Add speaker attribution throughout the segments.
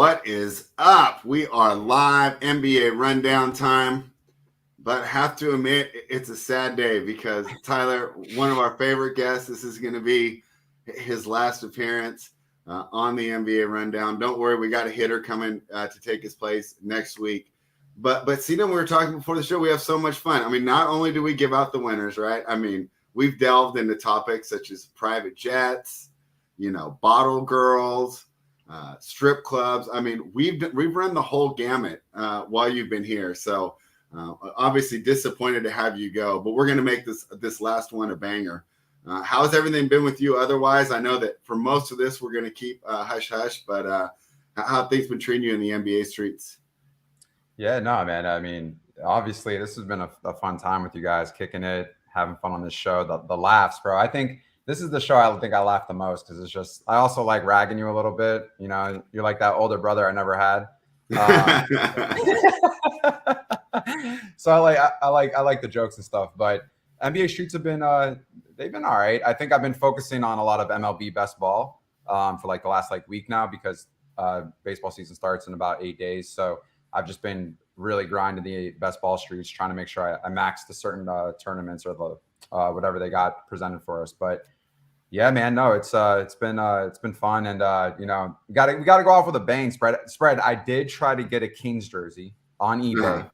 Speaker 1: What is up? We are live, NBA rundown time, but have to admit it's a sad day because Tyler, one of our favorite guests, this is going to be his last appearance on the NBA rundown. Don't worry, we got a hitter coming to take his place next week. But Cedum, we were talking before the show, we have so much fun. I mean, not only do we give out the winners, right? I mean, we've delved into topics such as private jets, bottle girls, strip clubs. I mean, we've run the whole gamut while you've been here. So obviously disappointed to have you go, but we're going to make this last one a banger. How's everything been with you otherwise? I know that for most of this, we're going to keep hush hush, but how have things been treating you in the NBA streets?
Speaker 2: Yeah, no, man. I mean, obviously this has been a fun time with you guys, kicking it, having fun on this show, the laughs, bro. I think this is the show I think I laugh the most because it's just, I also like ragging you a little bit. You're like that older brother I never had. So I like the jokes and stuff, but NBA streets have been, they've been all right. I think I've been focusing on a lot of MLB best ball for like the last week now because baseball season starts in about 8 days. So I've just been really grinding the best ball streets, trying to make sure I max the certain tournaments or the whatever they got presented for us. But yeah, man, no, it's been fun, and we got to go off with a bang. Spread. I did try to get a Kings jersey on eBay.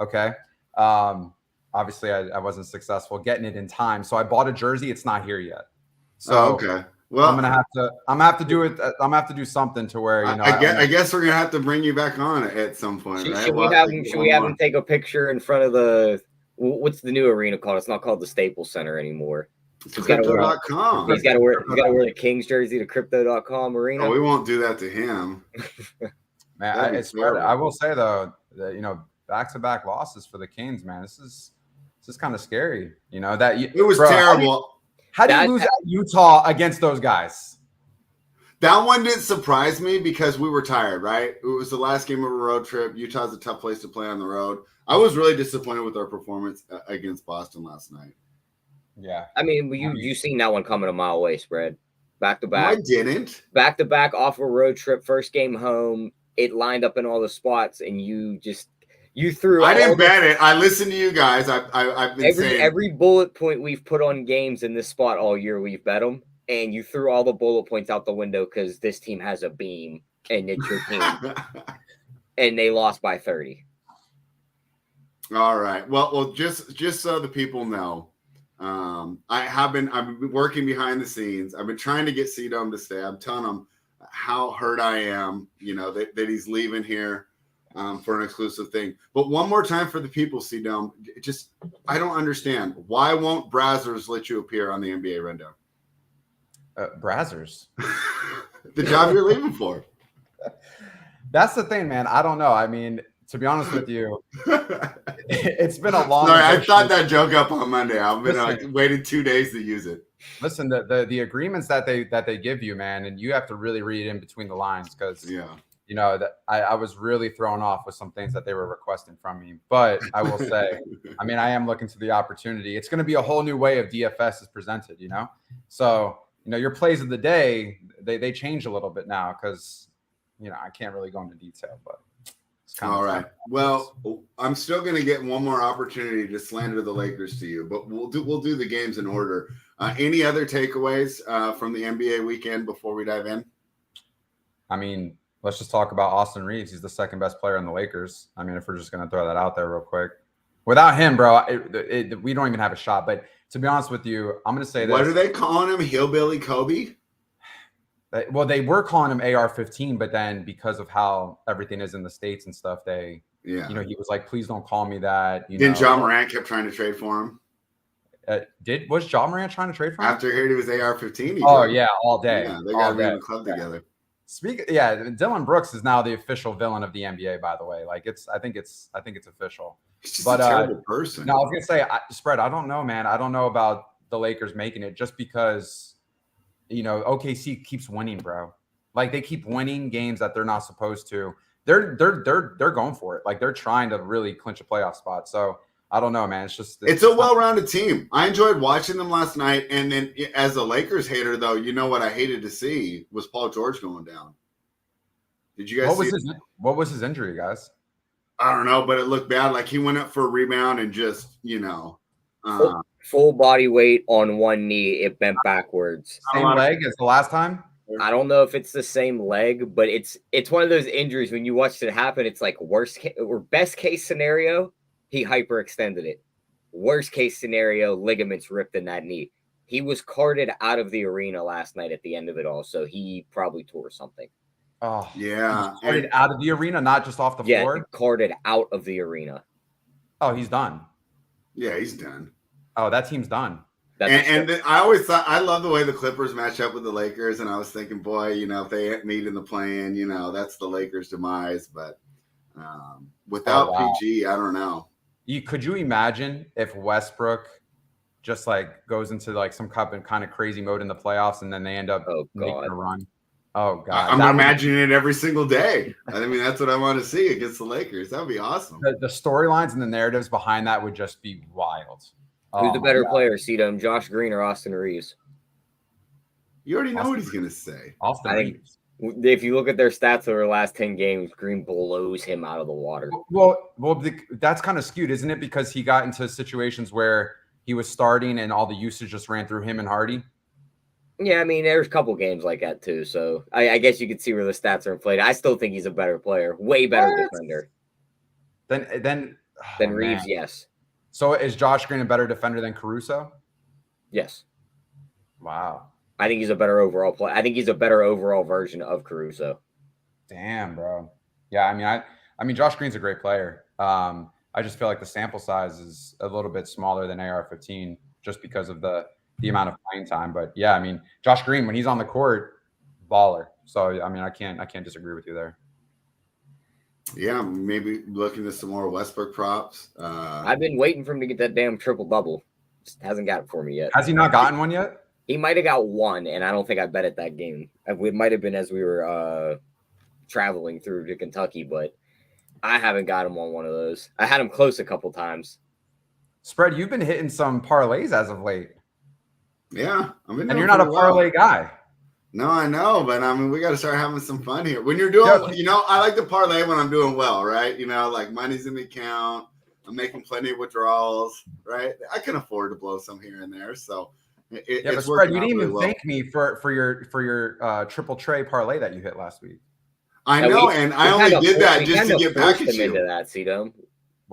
Speaker 2: Okay, obviously I wasn't successful getting it in time, so I bought a jersey. It's not here yet. So
Speaker 1: okay. Well,
Speaker 2: I'm gonna have to do it. I'm gonna have to do something to where
Speaker 1: I guess we're gonna have to bring you back on at some point, right?
Speaker 3: Should we have him take a picture in front of what's the new arena called? It's not called the Staples Center anymore.
Speaker 1: Crypto.com.
Speaker 3: He's got to wear the Kings jersey to Crypto.com arena.
Speaker 1: Oh, we won't do that to him.
Speaker 2: Man, I will say though that back-to-back losses for the Kings, man. This is kind of scary.
Speaker 1: It was terrible.
Speaker 2: How do you lose at Utah against those guys?
Speaker 1: That one didn't surprise me because we were tired, right? It was the last game of a road trip. Utah's a tough place to play on the road. I was really disappointed with our performance against Boston last night.
Speaker 2: Yeah.
Speaker 3: I mean, you seen that one coming a mile away, spread. Back to back.
Speaker 1: No, I didn't.
Speaker 3: Back to back off a road trip, first game home. It lined up in all the spots, and you threw.
Speaker 1: I didn't bet it. I listened to you guys. I've been saying
Speaker 3: every bullet point we've put on games in this spot all year, we've bet them, and you threw all the bullet points out the window because this team has a beam, and it's your team, and they lost by 30.
Speaker 1: All right. Well, just so the people know. I've been working behind the scenes. I've been trying to get C-Dome to stay. I'm telling him how hurt I am, that he's leaving here for an exclusive thing. But one more time for the people, C-Dome, I don't understand. Why won't Brazzers let you appear on the NBA rundown?
Speaker 2: Brazzers?
Speaker 1: The job you're leaving for.
Speaker 2: That's the thing, man. I don't know. I mean, to be honest with you, it's been a long.
Speaker 1: Sorry, I thought that joke up on Monday. I've been waited 2 days to use it.
Speaker 2: Listen, the agreements that they give you, man, and you have to really read in between the lines because that I was really thrown off with some things that they were requesting from me. But I will say, I mean, I am looking to the opportunity. It's going to be a whole new way of DFS is presented, So your plays of the day they change a little bit now because I can't really go into detail, but.
Speaker 1: All right. Well, I'm still going to get one more opportunity to slander the Lakers to you, but we'll do the games in order. Any other takeaways from the NBA weekend before we dive in? I
Speaker 2: mean, let's just talk about Austin Reeves. He's the second best player in the Lakers. I mean, if we're just going to throw that out there real quick. Without him, bro, we don't even have a shot. But to be honest with you, I'm going to say this.
Speaker 1: What are they calling him? Hillbilly Kobe?
Speaker 2: Well, they were calling him AR-15, but then because of how everything is in the States and stuff, he was like, please don't call me that.
Speaker 1: Then John Morant kept trying to trade for him.
Speaker 2: Was John Morant trying to trade for him?
Speaker 1: After he heard he was AR-15.
Speaker 2: Yeah, all day.
Speaker 1: Yeah, they got in the club together.
Speaker 2: Dylan Brooks is now the official villain of the NBA, by the way. I think it's official.
Speaker 1: He's just a terrible person.
Speaker 2: No, I was gonna say, Spread, I don't know, man. I don't know about the Lakers making it just because OKC keeps winning, bro. Like they keep winning games that they're not supposed to. They're going for it. Like they're trying to really clinch a playoff spot. So I don't know, man.
Speaker 1: It's a well-rounded team. I enjoyed watching them last night. And then as a Lakers hater, though, what I hated to see was Paul George going down. Did you guys see?
Speaker 2: What was his injury, guys?
Speaker 1: I don't know, but it looked bad. Like he went up for a rebound and just,
Speaker 3: full body weight on one knee, it bent backwards.
Speaker 2: Same leg as the last time?
Speaker 3: I don't know if it's the same leg, but it's one of those injuries when you watch it happen, it's like best case scenario, he hyperextended it. Worst case scenario, ligaments ripped in that knee. He was carted out of the arena last night at the end of it all, so he probably tore something.
Speaker 2: Oh,
Speaker 1: yeah.
Speaker 2: Carted out of the arena, not just off the floor?
Speaker 3: Yeah, carted out of the arena.
Speaker 2: Oh, he's done.
Speaker 1: Yeah, he's done.
Speaker 2: Oh, that team's done.
Speaker 1: And I always thought, I love the way the Clippers match up with the Lakers, and I was thinking, boy, if they meet in the play-in, that's the Lakers' demise. But without PG, I don't know.
Speaker 2: Could you imagine if Westbrook just like goes into like some kind of crazy mode in the playoffs, and then they end up making a run? Oh God,
Speaker 1: I'm imagining it every single day. I mean, that's what I want to see against the Lakers. That would be awesome.
Speaker 2: The storylines and the narratives behind that would just be wild.
Speaker 3: Who's the better player, Cedum, Josh Green or Austin Reeves?
Speaker 1: You already know what he's going to say.
Speaker 2: Austin Reeves.
Speaker 3: If you look at their stats over the last 10 games, Green blows him out of the water.
Speaker 2: Well, that's kind of skewed, isn't it? Because he got into situations where he was starting and all the usage just ran through him and Hardy.
Speaker 3: Yeah, I mean, there's a couple games like that too. So I guess you could see where the stats are inflated. I still think he's a better player, way better defender.
Speaker 2: Than
Speaker 3: Reeves, yes.
Speaker 2: So is Josh Green a better defender than Caruso?
Speaker 3: Yes.
Speaker 2: Wow.
Speaker 3: I think he's a better overall player. I think he's a better overall version of Caruso.
Speaker 2: Damn, bro. Yeah, I mean, Josh Green's a great player. I just feel like the sample size is a little bit smaller than AR-15 just because of the amount of playing time. But yeah, I mean, Josh Green, when he's on the court, baller. So I mean, I can't disagree with you there.
Speaker 1: Yeah, maybe looking at some more Westbrook props.
Speaker 3: I've been waiting for him to get that damn triple-double. Just hasn't got it for me yet.
Speaker 2: Has he not gotten one yet?
Speaker 3: He might have got one, and I don't think I bet at that game. It might have been as we were traveling through to Kentucky, but I haven't got him on one of those. I had him close a couple times.
Speaker 2: Spread, you've been hitting some parlays as of late.
Speaker 1: Yeah.
Speaker 2: And you're not a parlay guy.
Speaker 1: No, I know, but I mean, we got to start having some fun here. When you're doing, I like to parlay when I'm doing well, right? Like money's in the account. I'm making plenty of withdrawals, right? I can afford to blow some here and there. So
Speaker 2: but Spread, you didn't even thank me for your triple tray parlay that you hit last week.
Speaker 1: I know, and I only did that just to get back at you.
Speaker 3: Into that, Cedum.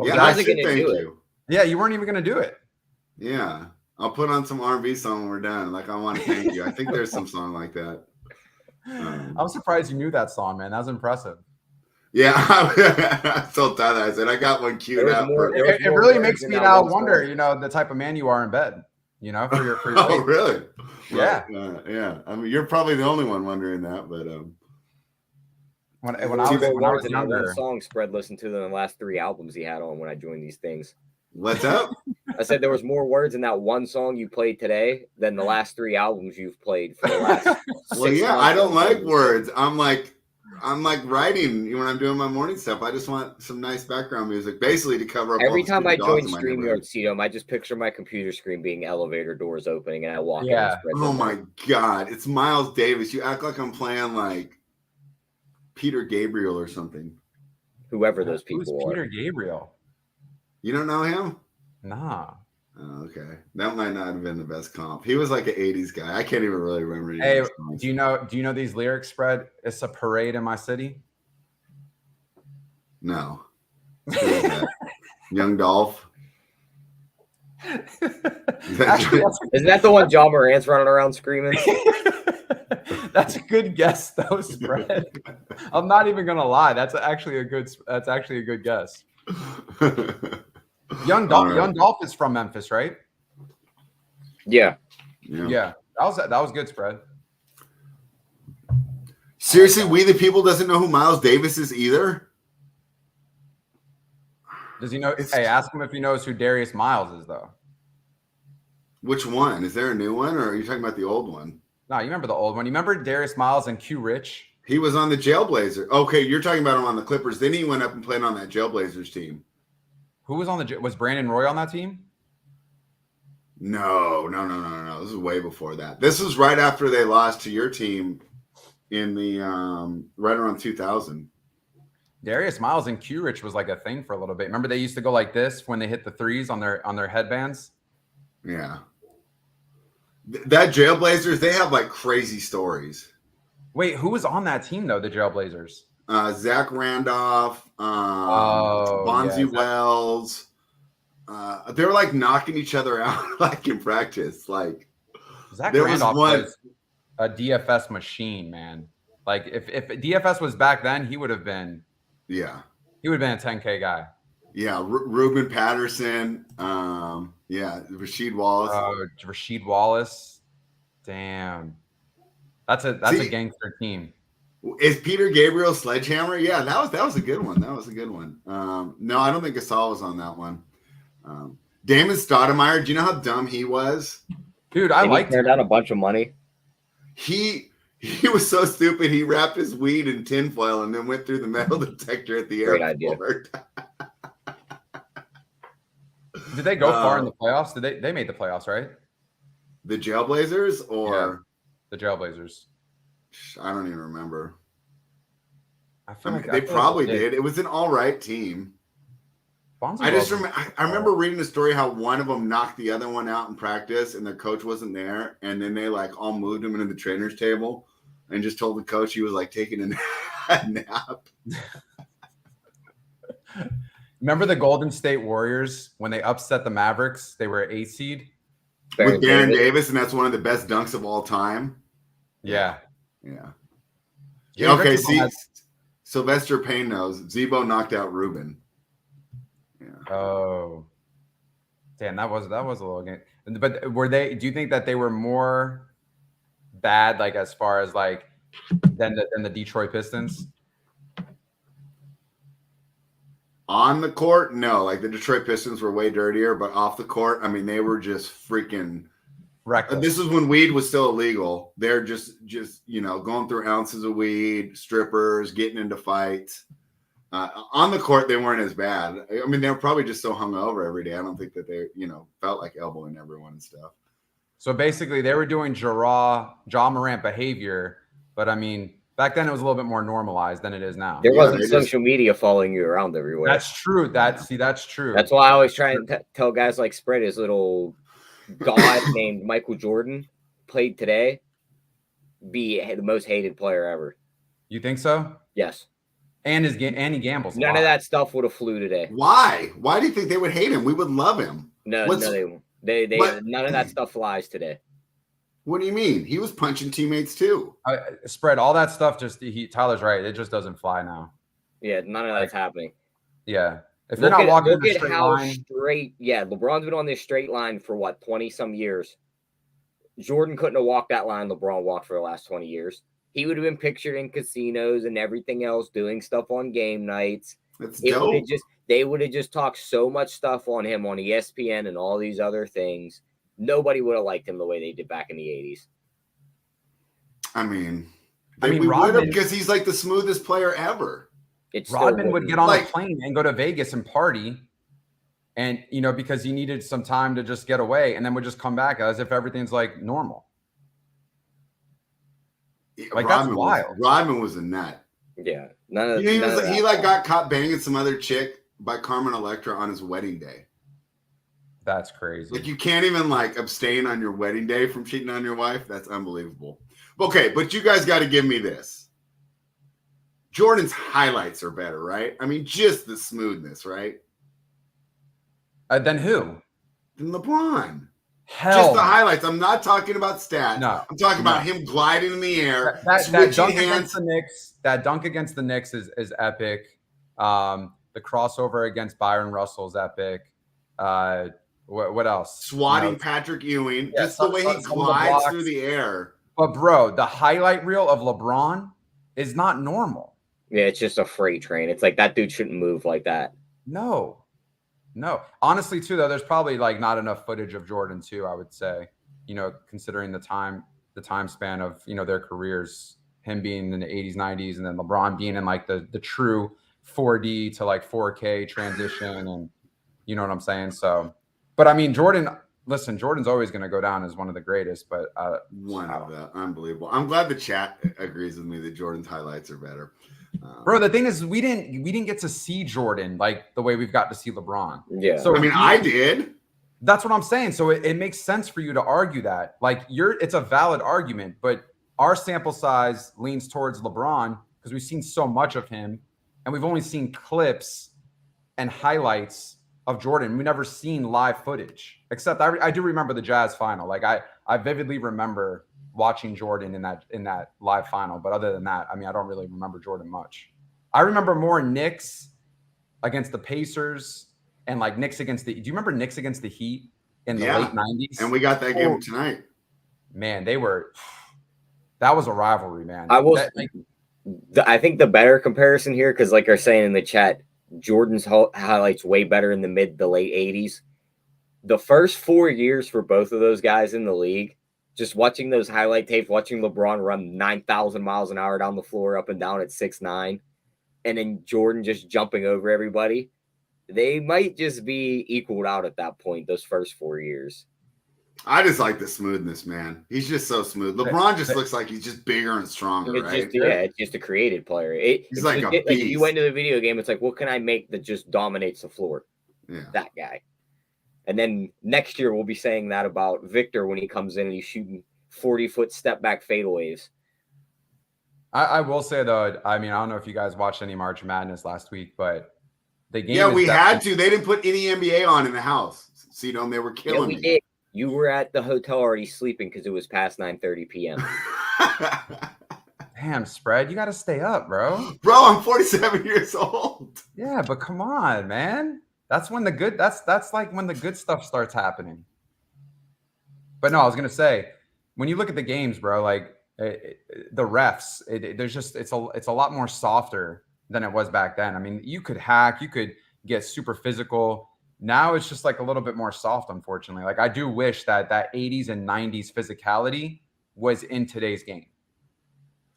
Speaker 1: Yeah, I should thank you.
Speaker 2: Yeah, you weren't even going to do it.
Speaker 1: Yeah. I'll put on some R&B song when we're done. Like, I want to thank you. I think there's some song like that.
Speaker 2: I'm surprised you knew that song, man. That was impressive.
Speaker 1: Yeah, I told Tyler, I said, I got one queued up.
Speaker 2: It really makes me now wonder, the type of man you are in bed, for your
Speaker 1: Oh, really?
Speaker 2: Yeah.
Speaker 1: Yeah. I mean, you're probably the only one wondering that, but
Speaker 2: when I was younger,
Speaker 3: one song Spread listened to than the last 3 albums he had on when I joined these things.
Speaker 1: What's up?
Speaker 3: I said there was more words in that one song you played today than the last 3 albums you've played for the last 6
Speaker 1: Well, yeah,
Speaker 3: months.
Speaker 1: I don't like words. I'm like writing when I'm doing my morning stuff. I just want some nice background music, basically to cover up.
Speaker 3: Every time I join StreamYard, Cedum, I just picture my computer screen being elevator doors opening, and I walk in. And
Speaker 1: oh my God, it's Miles Davis. You act like I'm playing like Peter Gabriel or something.
Speaker 3: Whoever those people are.
Speaker 2: Peter Gabriel.
Speaker 1: You don't know him?
Speaker 2: Nah.
Speaker 1: Oh, okay. That might not have been the best comp. He was like an 80s guy. I can't even really remember.
Speaker 2: Hey, do you know these lyrics, Spread? It's a parade in my city.
Speaker 1: No. Young Dolph.
Speaker 2: Actually,
Speaker 3: isn't that the one John Morant's running around screaming?
Speaker 2: That's a good guess, though, Spread. I'm not even gonna lie. That's actually a good guess. Young Dolph is from Memphis, right?
Speaker 3: Yeah.
Speaker 2: That was good, Spread.
Speaker 1: Seriously, We the People doesn't know who Miles Davis is either?
Speaker 2: Does he know? Hey, ask him if he knows who Darius Miles is, though.
Speaker 1: Which one? Is there a new one, or are you talking about the old one?
Speaker 2: No, you remember the old one. You remember Darius Miles and Q Rich?
Speaker 1: He was on the Jailblazers. Okay, you're talking about him on the Clippers. Then he went up and played on that Jailblazers team.
Speaker 2: Who was was Brandon Roy on that team?
Speaker 1: No. This is way before that. This was right after they lost to your team in the right around 2000.
Speaker 2: Darius Miles and Q-Rich was like a thing for a little bit. Remember they used to go like this when they hit the threes on their headbands?
Speaker 1: Yeah. That Jailblazers, they have like crazy stories.
Speaker 2: Wait, who was on that team though, the Jailblazers?
Speaker 1: Zach Randolph, Bonzi
Speaker 2: yeah,
Speaker 1: Wells. They were like knocking each other out like in practice. Like
Speaker 2: Zach
Speaker 1: there
Speaker 2: Randolph
Speaker 1: was one.
Speaker 2: was a DFS machine, man. Like if DFS was back then, he would have been a 10K guy.
Speaker 1: Yeah, Ruben Patterson. Rasheed Wallace.
Speaker 2: Rasheed Wallace. Damn. That's a gangster team.
Speaker 1: Is Peter Gabriel Sledgehammer? Yeah, that was a good one. That was a good one. No, I don't think Gasol was on that one. Damon Stoudemire, do you know how dumb he was?
Speaker 2: Dude, I liked him.
Speaker 3: Turned out a bunch of money.
Speaker 1: He was so stupid. He wrapped his weed in tinfoil and then went through the metal detector at the
Speaker 3: Great
Speaker 1: airport.
Speaker 2: Did they go far in the playoffs? They made the playoffs, right?
Speaker 1: The Jailblazers or
Speaker 2: the Jailblazers?
Speaker 1: I don't even remember.
Speaker 2: They
Speaker 1: probably did. It was an all right team. I remember reading a story how one of them knocked the other one out in practice and their coach wasn't there. And then they like all moved him into the trainer's table and just told the coach he was like taking a nap.
Speaker 2: Remember the Golden State Warriors when they upset the Mavericks? They were an 8 seed.
Speaker 1: With Baron Davis, and that's one of the best dunks of all time.
Speaker 2: Yeah.
Speaker 1: Okay, see, Sylvester Payne knows. Zebo knocked out Ruben. Yeah.
Speaker 2: Oh. Damn, that was a little game. But do you think that they were more bad, like as far as like than the Detroit Pistons?
Speaker 1: On the court, no. Like the Detroit Pistons were way dirtier, but off the court, I mean, they were just freaking reckless. This is when weed was still illegal. They're just going through ounces of weed, strippers, getting into fights. On the court, they weren't as bad. I mean, they were probably just so hungover every day. I don't think that they, felt like elbowing everyone and stuff.
Speaker 2: So basically, they were doing Ja Morant behavior, but I mean, back then it was a little bit more normalized than it is now.
Speaker 3: There wasn't social media following you around everywhere.
Speaker 2: That's true. That's true.
Speaker 3: That's why I always try and tell guys like Spread, his little god named Michael Jordan played today, be the most hated player ever.
Speaker 2: You think so?
Speaker 3: Yes.
Speaker 2: And he gambles.
Speaker 3: None of that stuff would have flew today.
Speaker 1: Why? Why do you think they would hate him? We would love him.
Speaker 3: No, they won't. They none of that stuff flies today.
Speaker 1: What do you mean? He was punching teammates too.
Speaker 2: Spread all that stuff. Tyler's right. It just doesn't fly now.
Speaker 3: Yeah, none of that's happening.
Speaker 2: Yeah, if you're not walking the straight line.
Speaker 3: LeBron's been on this straight line for what 20 some years. Jordan couldn't have walked that line LeBron walked for the last 20 years. He would have been pictured in casinos and everything else, doing stuff on game nights.
Speaker 1: That's dope.
Speaker 3: They would have just talked so much stuff on him on ESPN and all these other things. Nobody would have liked him the way they did back in the 80s.
Speaker 1: I mean, we would have because he's like the smoothest player ever.
Speaker 2: Rodman would get on a plane and go to Vegas and party, and because he needed some time to just get away, and then would just come back as if everything's like normal. Like that's wild.
Speaker 1: Rodman was a nut.
Speaker 3: Yeah,
Speaker 1: he got caught banging some other chick by Carmen Electra on his wedding day.
Speaker 2: That's crazy.
Speaker 1: Like you can't even abstain on your wedding day from cheating on your wife. That's unbelievable. Okay, but you guys got to give me this. Jordan's highlights are better, right? I mean, just the smoothness, right?
Speaker 2: Than who?
Speaker 1: Than LeBron.
Speaker 2: Hell,
Speaker 1: just the highlights. I'm not talking about stats.
Speaker 2: No,
Speaker 1: I'm talking about him gliding in the air.
Speaker 2: That dunk against the Knicks. That dunk against the Knicks is epic. The crossover against Byron Russell is epic. What else?
Speaker 1: Swatting Patrick Ewing. Just the way he glides through the air.
Speaker 2: But bro, the highlight reel of LeBron is not normal.
Speaker 3: Yeah, it's just a freight train. It's like that dude shouldn't move like that.
Speaker 2: No. Honestly, too, though, there's probably not enough footage of Jordan too. I would say, considering the time span of their careers, him being in the 80s, 90s, and then LeBron being in the true 4D to 4K transition, and you know what I'm saying. So, but I mean, Jordan listen, Jordan's always going to go down as one of the greatest, but
Speaker 1: one of the unbelievable. I'm glad the chat agrees with me that Jordan's highlights are better.
Speaker 2: Bro, the thing is, we didn't get to see Jordan like the way we've got to see LeBron.
Speaker 3: Yeah.
Speaker 2: So
Speaker 1: I mean, I did.
Speaker 2: That's what I'm saying. So it makes sense for you to argue that. Like it's a valid argument, but our sample size leans towards LeBron because we've seen so much of him, and we've only seen clips and highlights of Jordan. We've never seen live footage, except I do remember the Jazz final. Like I vividly remember watching Jordan in that live final. But other than that, I mean, I don't really remember Jordan much. I remember more Knicks against the Pacers and like Knicks against do you remember Knicks against the Heat in the late 90s?
Speaker 1: And we got that game tonight.
Speaker 2: Man, that was a rivalry, man.
Speaker 3: I think the better comparison here, because like they're saying in the chat, Jordan's highlights way better in the mid to late 80s. The first 4 years for both of those guys in the league, just watching those highlight tapes, watching LeBron run 9,000 miles an hour down the floor up and down at 6'9", and then Jordan just jumping over everybody, they might just be equaled out at that point, those first 4 years.
Speaker 1: I just like the smoothness, man. He's just so smooth. LeBron just looks like he's just bigger and stronger, right?
Speaker 3: It's just a created player.
Speaker 1: He's like a beast.
Speaker 3: Like if you went to the video game, it's like, what can I make that just dominates the floor?
Speaker 1: Yeah.
Speaker 3: That guy. And then next year, we'll be saying that about Victor when he comes in and he's shooting 40-foot step-back fadeaways.
Speaker 2: I will say, though, I mean, I don't know if you guys watched any March Madness last week, but the game.
Speaker 1: Yeah, we had to. They didn't put any NBA on in the house. CeeDome, they were killing me.
Speaker 3: We did. You were at the hotel already sleeping because it was past 9:30 p.m.
Speaker 2: Damn, Spread, you got to stay up, bro.
Speaker 1: Bro, I'm 47 years old.
Speaker 2: Yeah, but come on, man. That's when that's like when the good stuff starts happening. But no, I was gonna say, when you look at the games, bro, like the refs, it's a lot more softer than it was back then. I mean, you could hack, you could get super physical. Now it's just like a little bit more soft, unfortunately. Like I do wish that 80s and 90s physicality was in today's game.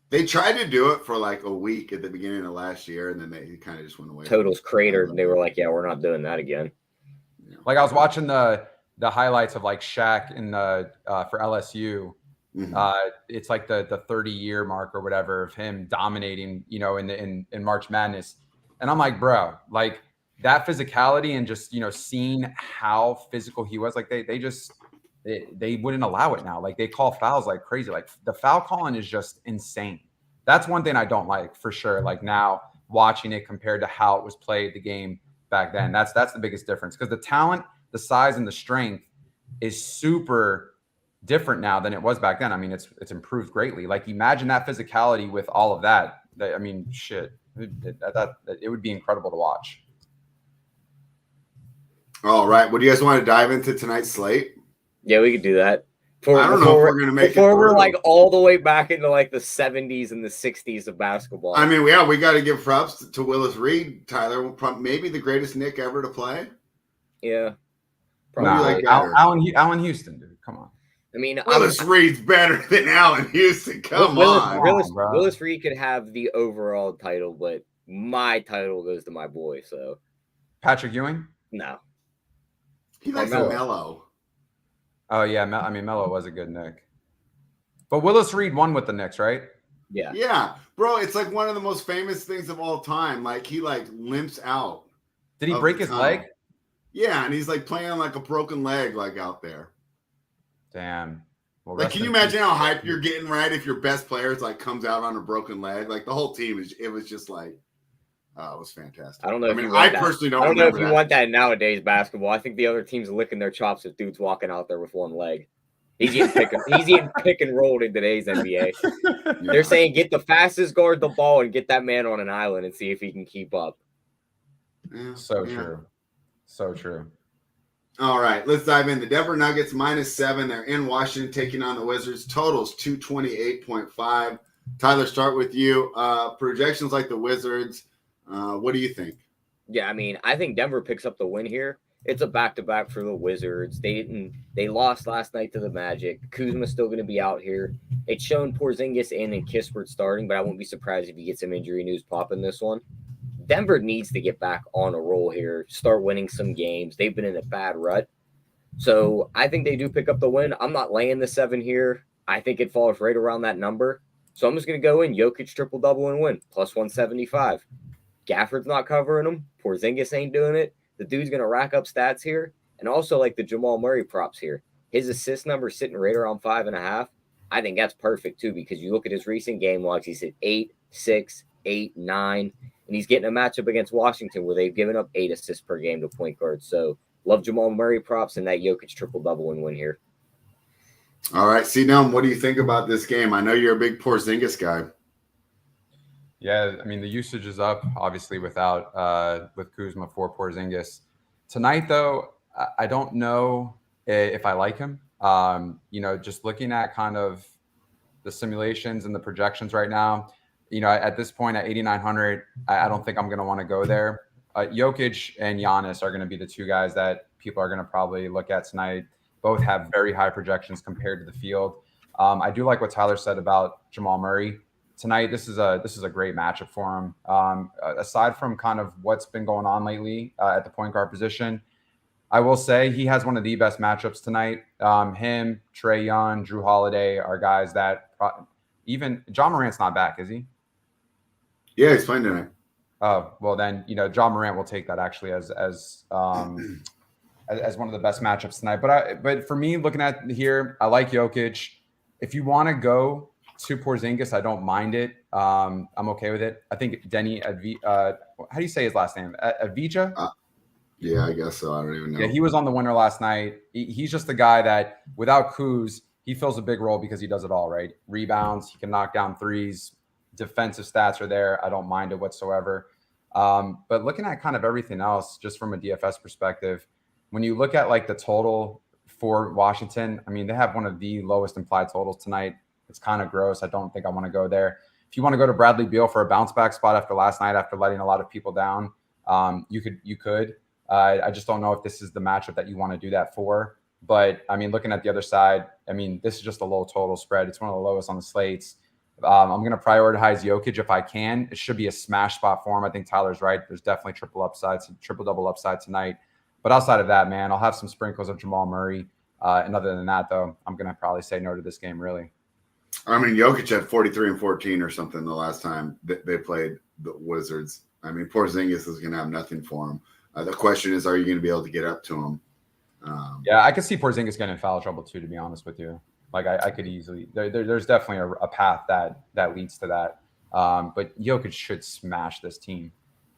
Speaker 1: They tried to do it for like a week at the beginning of last year, and then they kind of just went away.
Speaker 3: Totals cratered, and they were like, "Yeah, we're not doing that again."
Speaker 2: Yeah. Like I was watching the highlights of like Shaq in the for LSU. Mm-hmm. It's like the 30-year mark or whatever of him dominating, in March Madness, and I'm like, bro, like that physicality and just seeing how physical he was, like they wouldn't allow it now. Like they call fouls like crazy. Like the foul calling is just insane. That's one thing I don't like for sure. Like now watching it compared to how it was played the game back then, that's the biggest difference, because the talent, the size, and the strength is super different now than it was back then. I mean, it's improved greatly. Like imagine that physicality with all of that. I mean, shit, it would be incredible to watch.
Speaker 1: All right. Well, do you guys want to dive into tonight's slate?
Speaker 3: Yeah, we could do that.
Speaker 1: I don't know if we're going to make it
Speaker 3: before we're like all the way back into like the 70s and the 60s of basketball.
Speaker 1: I mean, yeah, we got to give props to Willis Reed, Tyler. Maybe the greatest Knick ever to play.
Speaker 3: Yeah.
Speaker 2: Probably Allen Houston, dude. Come on.
Speaker 3: I mean,
Speaker 1: Willis Reed's better than Allen Houston. Come on.
Speaker 3: Willis Reed could have the overall title, but my title goes to my boy. So
Speaker 2: Patrick Ewing?
Speaker 3: No.
Speaker 1: He likes Melo.
Speaker 2: Oh, yeah. I mean, Melo was a good Knick. But Willis Reed won with the Knicks, right?
Speaker 3: Yeah.
Speaker 1: Yeah. Bro, it's like one of the most famous things of all time. Like, he, like, limps out.
Speaker 2: Did he break his leg?
Speaker 1: Yeah, and he's, like, playing on, like, a broken leg, like, out there.
Speaker 2: Damn. Well,
Speaker 1: like, can you imagine how hype you're getting, right, if your best players, like, comes out on a broken leg? Like, the whole team, it was just, like, it was fantastic.
Speaker 3: I don't know.
Speaker 1: Personally don't.
Speaker 3: I don't know if you want that nowadays basketball. I think the other team's licking their chops if dude's walking out there with one leg. He's getting pick and rolled in today's NBA. Yeah. They're saying get the fastest guard the ball and get that man on an island and see if he can keep up.
Speaker 1: Yeah,
Speaker 2: true. So true.
Speaker 1: All right, let's dive in. The Denver Nuggets -7. They're in Washington taking on the Wizards. Totals 228.5. Tyler, start with you. Projections like the Wizards. What do you think?
Speaker 3: Yeah, I mean, I think Denver picks up the win here. It's a back-to-back for the Wizards. They lost last night to the Magic. Kuzma's still going to be out here. It's shown Porzingis and Kispert starting, but I won't be surprised if he gets some injury news popping this one. Denver needs to get back on a roll here, start winning some games. They've been in a bad rut. So I think they do pick up the win. I'm not laying the 7 here. I think it falls right around that number. So I'm just going to go in Jokic triple-double and win, plus 175. Gafford's not covering him. Porzingis ain't doing it. The dude's going to rack up stats here. And also like the Jamal Murray props here. His assist number sitting right around 5.5. I think that's perfect too, because you look at his recent game logs, he's at 8, 6, 8, 9. And he's getting a matchup against Washington where they've given up 8 assists per game to point guards. So love Jamal Murray props and that Jokic triple-double and win here.
Speaker 1: All right, C-Dom, what do you think about this game? I know you're a big Porzingis guy.
Speaker 2: Yeah, I mean, the usage is up, obviously, with Kuzma for Porzingis. Tonight, though, I don't know if I like him. Just looking at kind of the simulations and the projections right now, at this point at 8,900, I don't think I'm going to want to go there. Jokic and Giannis are going to be the two guys that people are going to probably look at tonight. Both have very high projections compared to the field. I do like what Tyler said about Jamal Murray tonight. This is a great matchup for him. Aside from kind of what's been going on lately at the point guard position, I will say he has one of the best matchups tonight. Him, Trae Young, Drew Holiday are guys that even John Morant's not back, is he?
Speaker 1: Yeah, he's playing tonight.
Speaker 2: Oh, well then, John Morant will take that actually as one of the best matchups tonight. But for me, looking at here, I like Jokic. If you want to go to Porzingis, I don't mind it. I'm okay with it. I think Denny, how do you say his last name? Avdija?
Speaker 1: Yeah, I guess so. I don't even know.
Speaker 2: Yeah, he was on the winner last night. He's just the guy that without Kuz, he fills a big role because he does it all, right? Rebounds, he can knock down threes, defensive stats are there. I don't mind it whatsoever. But looking at kind of everything else, just from a DFS perspective, when you look at like the total for Washington, I mean, they have one of the lowest implied totals tonight. It's kind of gross. I don't think I want to go there. If you want to go to Bradley Beal for a bounce back spot after last night, after letting a lot of people down, you could. I just don't know if this is the matchup that you want to do that for. But I mean, looking at the other side, I mean, this is just a low total spread. It's one of the lowest on the slates. I'm going to prioritize Jokic if I can. It should be a smash spot for him. I think Tyler's right. There's definitely triple double upside tonight. But outside of that, man, I'll have some sprinkles of Jamal Murray. And other than that, though, I'm going to probably say no to this game, really.
Speaker 1: I mean, Jokic had 43 and 14 or something the last time they played the Wizards. I mean, Porzingis is going to have nothing for him. The question is, are you going to be able to get up to him?
Speaker 2: Yeah, I could see Porzingis getting in foul trouble too, to be honest with you. Like I could easily there's definitely a path that leads to that. But Jokic should smash this team.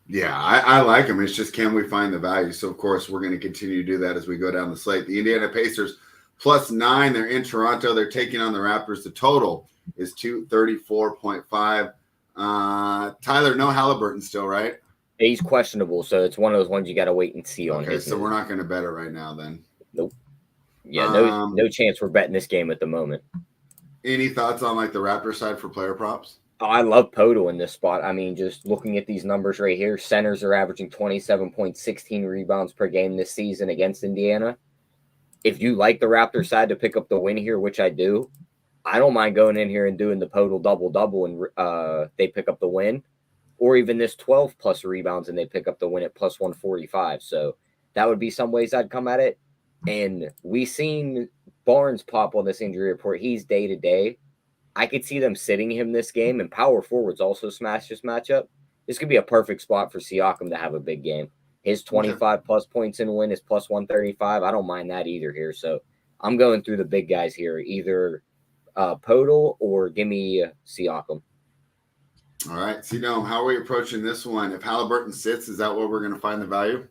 Speaker 1: Yeah, I like him. It's just, can we find the value? So of course we're going to continue to do that as we go down the slate. The Indiana Pacers +9. They're in Toronto. They're taking on the Raptors. The total is 234.5. Tyler, no Halliburton still, right?
Speaker 3: He's questionable, so it's one of those ones you got to wait and see on.
Speaker 1: Okay, so we're not going to bet it right now then.
Speaker 3: Nope. Yeah, no chance we're betting this game at the moment.
Speaker 1: Any thoughts on like the Raptor side for player props?
Speaker 3: Oh, I love Poto in this spot. I mean, just looking at these numbers right here, centers are averaging 27.16 rebounds per game this season against Indiana. If you like the Raptor side to pick up the win here, which I do, I don't mind going in here and doing the Poto double-double and they pick up the win. Or even this 12-plus rebounds and they pick up the win at +145. So that would be some ways I'd come at it. And we seen Barnes pop on this injury report. He's day-to-day. I could see them sitting him this game, and power forwards also smash this matchup. This could be a perfect spot for Siakam to have a big game. His 25-plus points in win is +135. I don't mind that either here. So I'm going through the big guys here, either Podol or give me Siakam.
Speaker 1: All right. So, how are we approaching this one? If Halliburton sits, is that where we're going to find the value?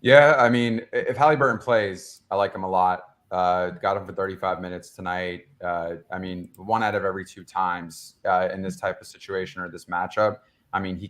Speaker 2: Yeah, I mean, if Halliburton plays, I like him a lot. Got him for 35 minutes tonight. I mean, 1 out of every 2 times in this type of situation or this matchup, I mean, he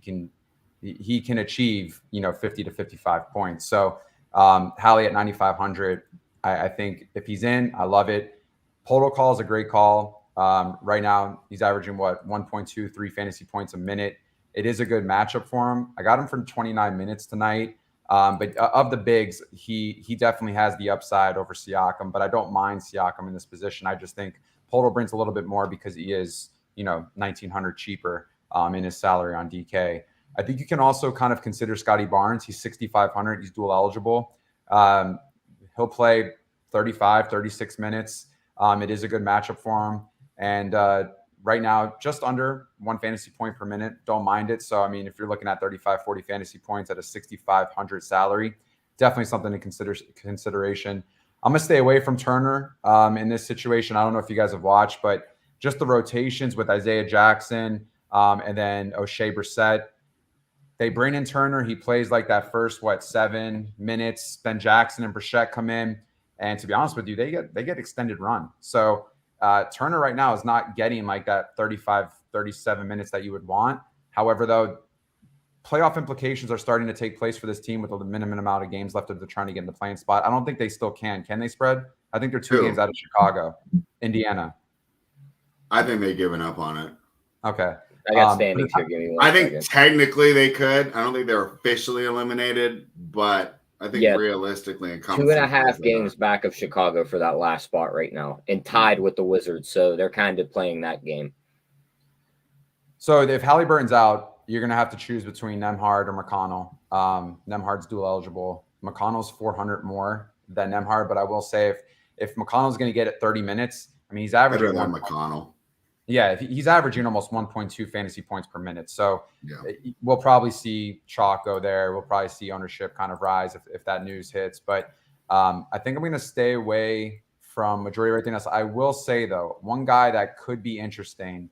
Speaker 2: can achieve 50 to 55 points. So Hallie at 9,500, I think if he's in, I love it. Poto call is a great call. Right now, he's averaging 1.23 fantasy points a minute. It is a good matchup for him. I got him for 29 minutes tonight. But of the bigs, he definitely has the upside over Siakam, but I don't mind Siakam in this position. I just think Poto brings a little bit more because he is, $1,900 cheaper in his salary on DK. I think you can also kind of consider Scotty Barnes. He's 6,500. He's dual eligible. He'll He'll play 35, 36 minutes. It is a good matchup for him. And right now, just under 1 fantasy point per minute. Don't mind it. So, I mean, if you're looking at 35, 40 fantasy points at a 6,500 salary, definitely something to consideration. I'm going to stay away from Turner in this situation. I don't know if you guys have watched, but just the rotations with Isaiah Jackson and then O'Shea Brissett. They bring in Turner. He plays like that first, 7 minutes. Then Jackson and Brissett come in. And to be honest with you, they get extended run. So Turner right now is not getting like that 35, 37 minutes that you would want. However, though, playoff implications are starting to take place for this team with a minimum amount of games left if they're trying to get in the playing spot. I don't think they still can. Can they spread? I think they're 2 games out of Chicago, Indiana.
Speaker 1: I think they've given up on it.
Speaker 2: Okay.
Speaker 3: I got standings here. Give me one
Speaker 1: I think
Speaker 3: second.
Speaker 1: technically they could. I don't think they're officially eliminated, but I think realistically, and
Speaker 3: 2.5 games back of Chicago for that last spot right now, and tied with the Wizards. So they're kind of playing that game.
Speaker 2: So if Halliburton's out, you're going to have to choose between Nembhard or McConnell. Nembhard's dual eligible. McConnell's 400 more than Nembhard, but I will say if McConnell's going to get it 30 minutes, I mean, he's averaging
Speaker 1: McConnell.
Speaker 2: Yeah, he's averaging almost 1.2 fantasy points per minute. So we'll probably see chalk go there. We'll probably see ownership kind of rise if that news hits. But I think I'm going to stay away from majority of everything else. I will say, though, one guy that could be interesting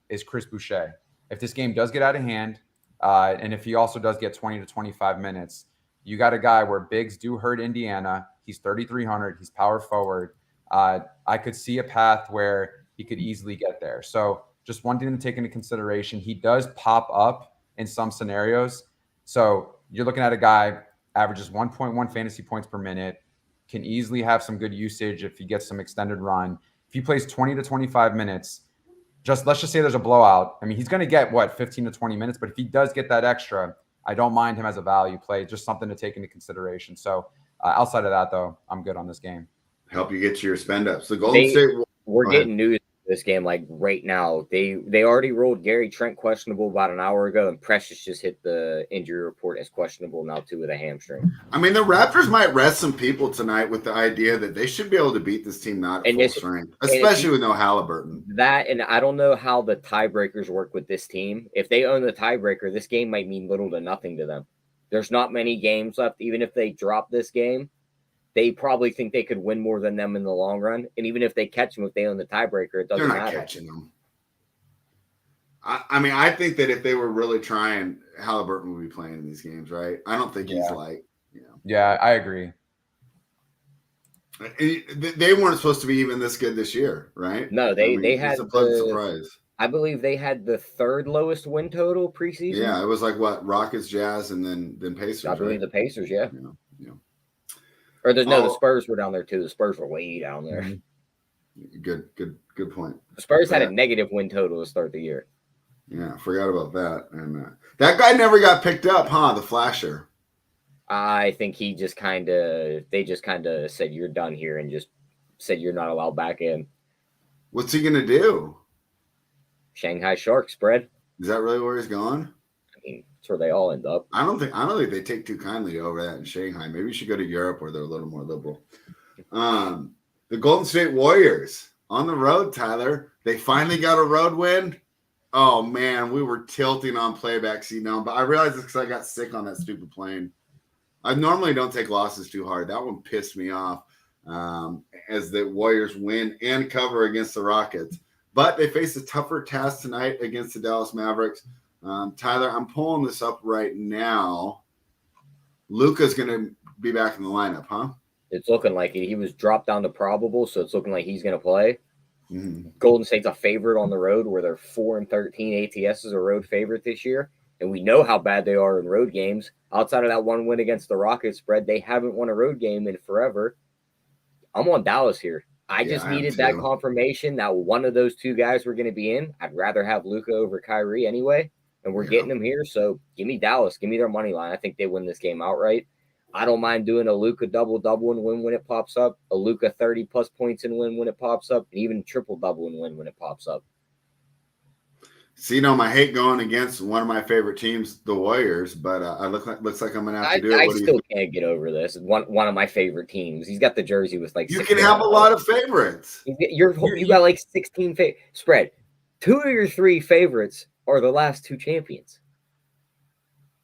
Speaker 2: is Chris Boucher. If this game does get out of hand, and if he also does get 20 to 25 minutes, you got a guy where bigs do hurt Indiana. He's 3,300. He's power forward. I could see a path where he could easily get there. So just one thing to take into consideration, he does pop up in some scenarios. So you're looking at a guy averages 1.1 fantasy points per minute, can easily have some good usage if he gets some extended run. If he plays 20 to 25 minutes, let's just say there's a blowout. I mean, he's going to get 15 to 20 minutes, but if he does get that extra, I don't mind him as a value play, just something to take into consideration. So outside of that, though, I'm good on this game.
Speaker 1: Help you get to your spend ups. The Golden State.
Speaker 3: We're getting news this game like right now. They already rolled Gary Trent questionable about an hour ago, and Precious just hit the injury report as questionable now too with a hamstring.
Speaker 1: I mean, the Raptors might rest some people tonight with the idea that they should be able to beat this team not at full strength, especially with no Halliburton.
Speaker 3: That, and I don't know how the tiebreakers work with this team. If they own the tiebreaker, this game might mean little to nothing to them. There's not many games left. Even if they drop this game, they probably think they could win more than them in the long run. And even if they catch them, if they own the tiebreaker, it doesn't matter.
Speaker 1: They're not catching them. I mean, I think that if they were really trying, Halliburton would be playing in these games, right? I don't think he's
Speaker 2: Yeah, I agree.
Speaker 1: They weren't supposed to be even this good this year, right?
Speaker 3: No, they had
Speaker 1: a pleasant surprise.
Speaker 3: I believe they had the 3rd lowest win total preseason.
Speaker 1: Yeah, it was like Rockets, Jazz, and then Pacers.
Speaker 3: I believe the Pacers, yeah.
Speaker 1: Or
Speaker 3: the Spurs were down there too. The Spurs were way down there.
Speaker 1: Good point.
Speaker 3: The Spurs had a negative win total to start the year.
Speaker 1: Yeah, I forgot about that. And that guy never got picked up, huh? The flasher.
Speaker 3: I think they just kind of said you're done here and just said you're not allowed back in.
Speaker 1: What's he gonna do?
Speaker 3: Shanghai Sharks spread.
Speaker 1: Is that really where he's going?
Speaker 3: I mean, that's where they all end up.
Speaker 1: I don't think they take too kindly over that in Shanghai. Maybe you should go to Europe where they're a little more liberal. The Golden State Warriors on the road, Tyler. They finally got a road win. Oh man, we were tilting on playback, but I realized it's because I got sick on that stupid plane. I normally don't take losses too hard. That one pissed me off as the Warriors win and cover against the Rockets. But they face a tougher task tonight against the Dallas Mavericks. Tyler, I'm pulling this up right now. Luka's going to be back in the lineup, huh?
Speaker 3: It's looking like it. He was dropped down to probable, so it's looking like he's going to play.
Speaker 1: Mm-hmm.
Speaker 3: Golden State's a favorite on the road where they're 4-13. ATS is a road favorite this year. And we know how bad they are in road games. Outside of that one win against the Rockets spread, they haven't won a road game in forever. I'm on Dallas here. I just needed that confirmation that one of those two guys were going to be in. I'd rather have Luka over Kyrie anyway, and we're getting them here. So give me Dallas. Give me their money line. I think they win this game outright. I don't mind doing a Luka double-double and win when it pops up, a Luka 30-plus points and win when it pops up, and even triple-double and win when it pops up.
Speaker 1: See, I hate going against one of my favorite teams, the Warriors, but looks like I'm gonna have to do it.
Speaker 3: I still can't get over this. One of my favorite teams. He's got the jersey with like.
Speaker 1: You can have a lot of favorites.
Speaker 3: You got like 16 spread. 2 of your 3 favorites are the last 2 champions.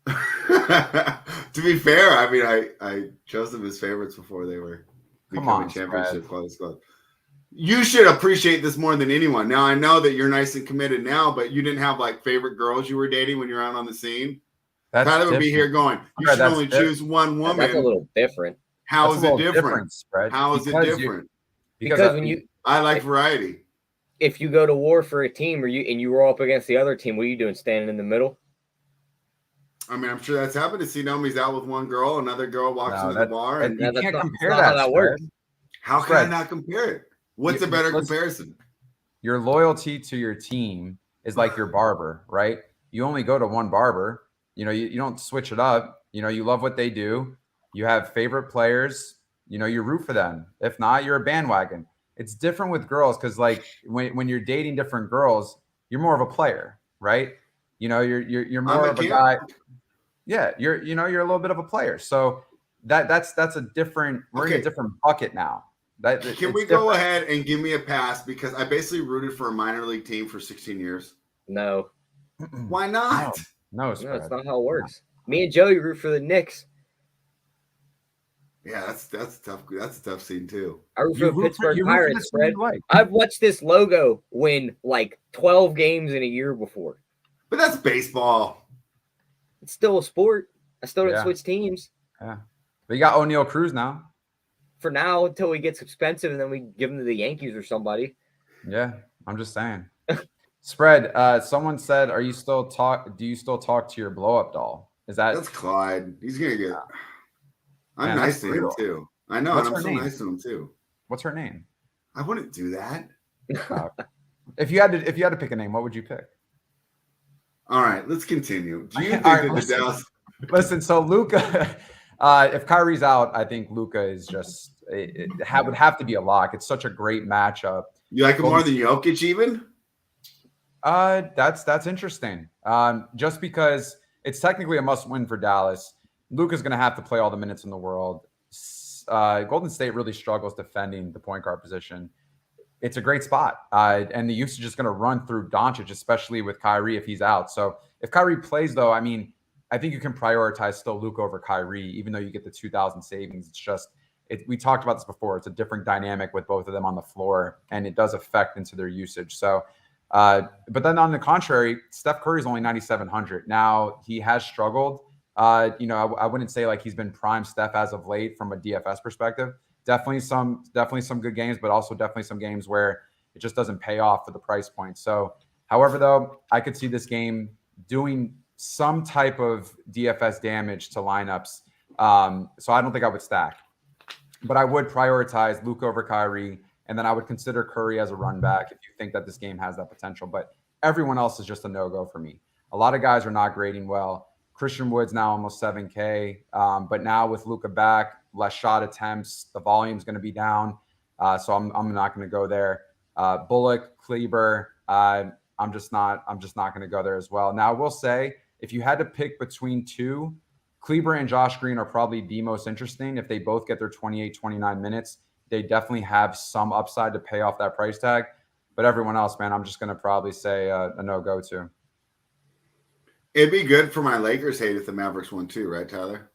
Speaker 1: To be fair, I mean, I chose them as favorites before they were becoming championship club. You should appreciate this more than anyone. Now, I know that you're nice and committed now, but you didn't have like favorite girls you were dating when you're out on the scene. Tyler would be here going, you should only choose one woman.
Speaker 3: That's a little different.
Speaker 1: How is it different? How is it different?
Speaker 3: Because when
Speaker 1: I like variety.
Speaker 3: If you go to war for a team and you roll up against the other team, what are you doing? Standing in the middle?
Speaker 1: I mean, I'm sure that's happened to see Nomi's out with one girl, another girl walks into the bar, and
Speaker 2: you can't compare
Speaker 3: how that works.
Speaker 1: How can I not compare it? What's a better comparison?
Speaker 2: Your loyalty to your team is like your barber, right? You only go to one barber. You don't switch it up. You love what they do. You have favorite players. You root for them. If not, you're a bandwagon. It's different with girls because, like, when you're dating different girls, you're more of a player, right? You're more of a guy. Yeah, you're a little bit of a player. So that's a different. We're in a different bucket now.
Speaker 1: Can we go ahead and give me a pass because I basically rooted for a minor league team for 16 years?
Speaker 3: No.
Speaker 1: Why not?
Speaker 2: No, it's
Speaker 3: not how it works. Me and Joey root for the Knicks.
Speaker 1: Yeah, that's tough. That's a tough scene too.
Speaker 3: I root for the Pittsburgh Pirates, Fred. I've watched this logo win like 12 games in a year before.
Speaker 1: But that's baseball.
Speaker 3: It's still a sport. I still don't switch teams.
Speaker 2: Yeah. But you got O'Neal Cruz now.
Speaker 3: For now, until he gets expensive, and then we give him to the Yankees or somebody.
Speaker 2: Yeah, I'm just saying. Spread. Someone said, "Do you still talk to your blow up doll?" That's
Speaker 1: Clyde? He's gonna get. I'm nice to him too. I know, and I'm so nice to him too.
Speaker 2: What's her name?
Speaker 1: I wouldn't do that.
Speaker 2: If you had to pick a name, what would you pick?
Speaker 1: All right, let's continue. Do you think that the Dallas?
Speaker 2: Listen, so Luka. If Kyrie's out, I think Luka is just would have to be a lock. It's such a great matchup.
Speaker 1: You like him more than Jokic, even?
Speaker 2: That's interesting. Just because it's technically a must-win for Dallas. Luka's going to have to play all the minutes in the world. Golden State really struggles defending the point guard position. It's a great spot, and the usage is going to run through Doncic, especially with Kyrie if he's out. So if Kyrie plays, though, I mean, I think you can prioritize still Luka over Kyrie, even though you get the 2,000 savings. It's just, we talked about this before. It's a different dynamic with both of them on the floor, and it does affect into their usage. So, but then on the contrary, Steph Curry's only 9,700. Now, he has struggled. I wouldn't say like he's been prime Steph as of late from a DFS perspective. Definitely some good games, but also definitely some games where it just doesn't pay off for the price point. So, however, though, I could see this game doing some type of DFS damage to lineups. So I don't think I would stack, but I would prioritize Luka over Kyrie. And then I would consider Curry as a run back if you think that this game has that potential. But everyone else is just a no-go for me. A lot of guys are not grading well. Christian Wood's now almost 7K. But now with Luka back, less shot attempts, the volume's going to be down. So I'm not going to go there. Bullock, Kleber, I'm just not going to go there as well. Now, I will say, if you had to pick between two, Kleber and Josh Green are probably the most interesting. If they both get their 28, 29 minutes, they definitely have some upside to pay off that price tag. But everyone else, man, I'm just going to probably say a no-go to.
Speaker 1: It'd be good for my Lakers hate if the Mavericks won too, right, Tyler?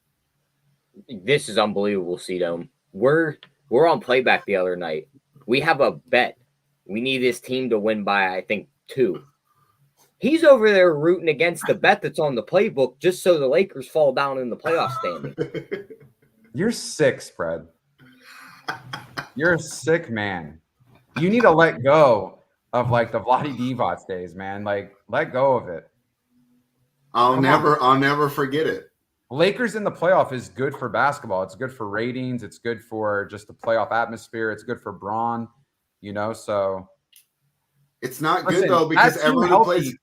Speaker 3: This is unbelievable, C-Dome. We're on playback the other night. We have a bet. We need this team to win by, I think, 2. He's over there rooting against the bet that's on the playbook just so the Lakers fall down in the playoff standing.
Speaker 2: You're sick, Spread. You're a sick man. You need to let go of like the Vlade Divac days, man. Like, let go of it.
Speaker 1: I'll never forget it.
Speaker 2: Lakers in the playoff is good for basketball. It's good for ratings. It's good for just the playoff atmosphere. It's good for Braun, so.
Speaker 1: It's not good, though, because everyone who plays.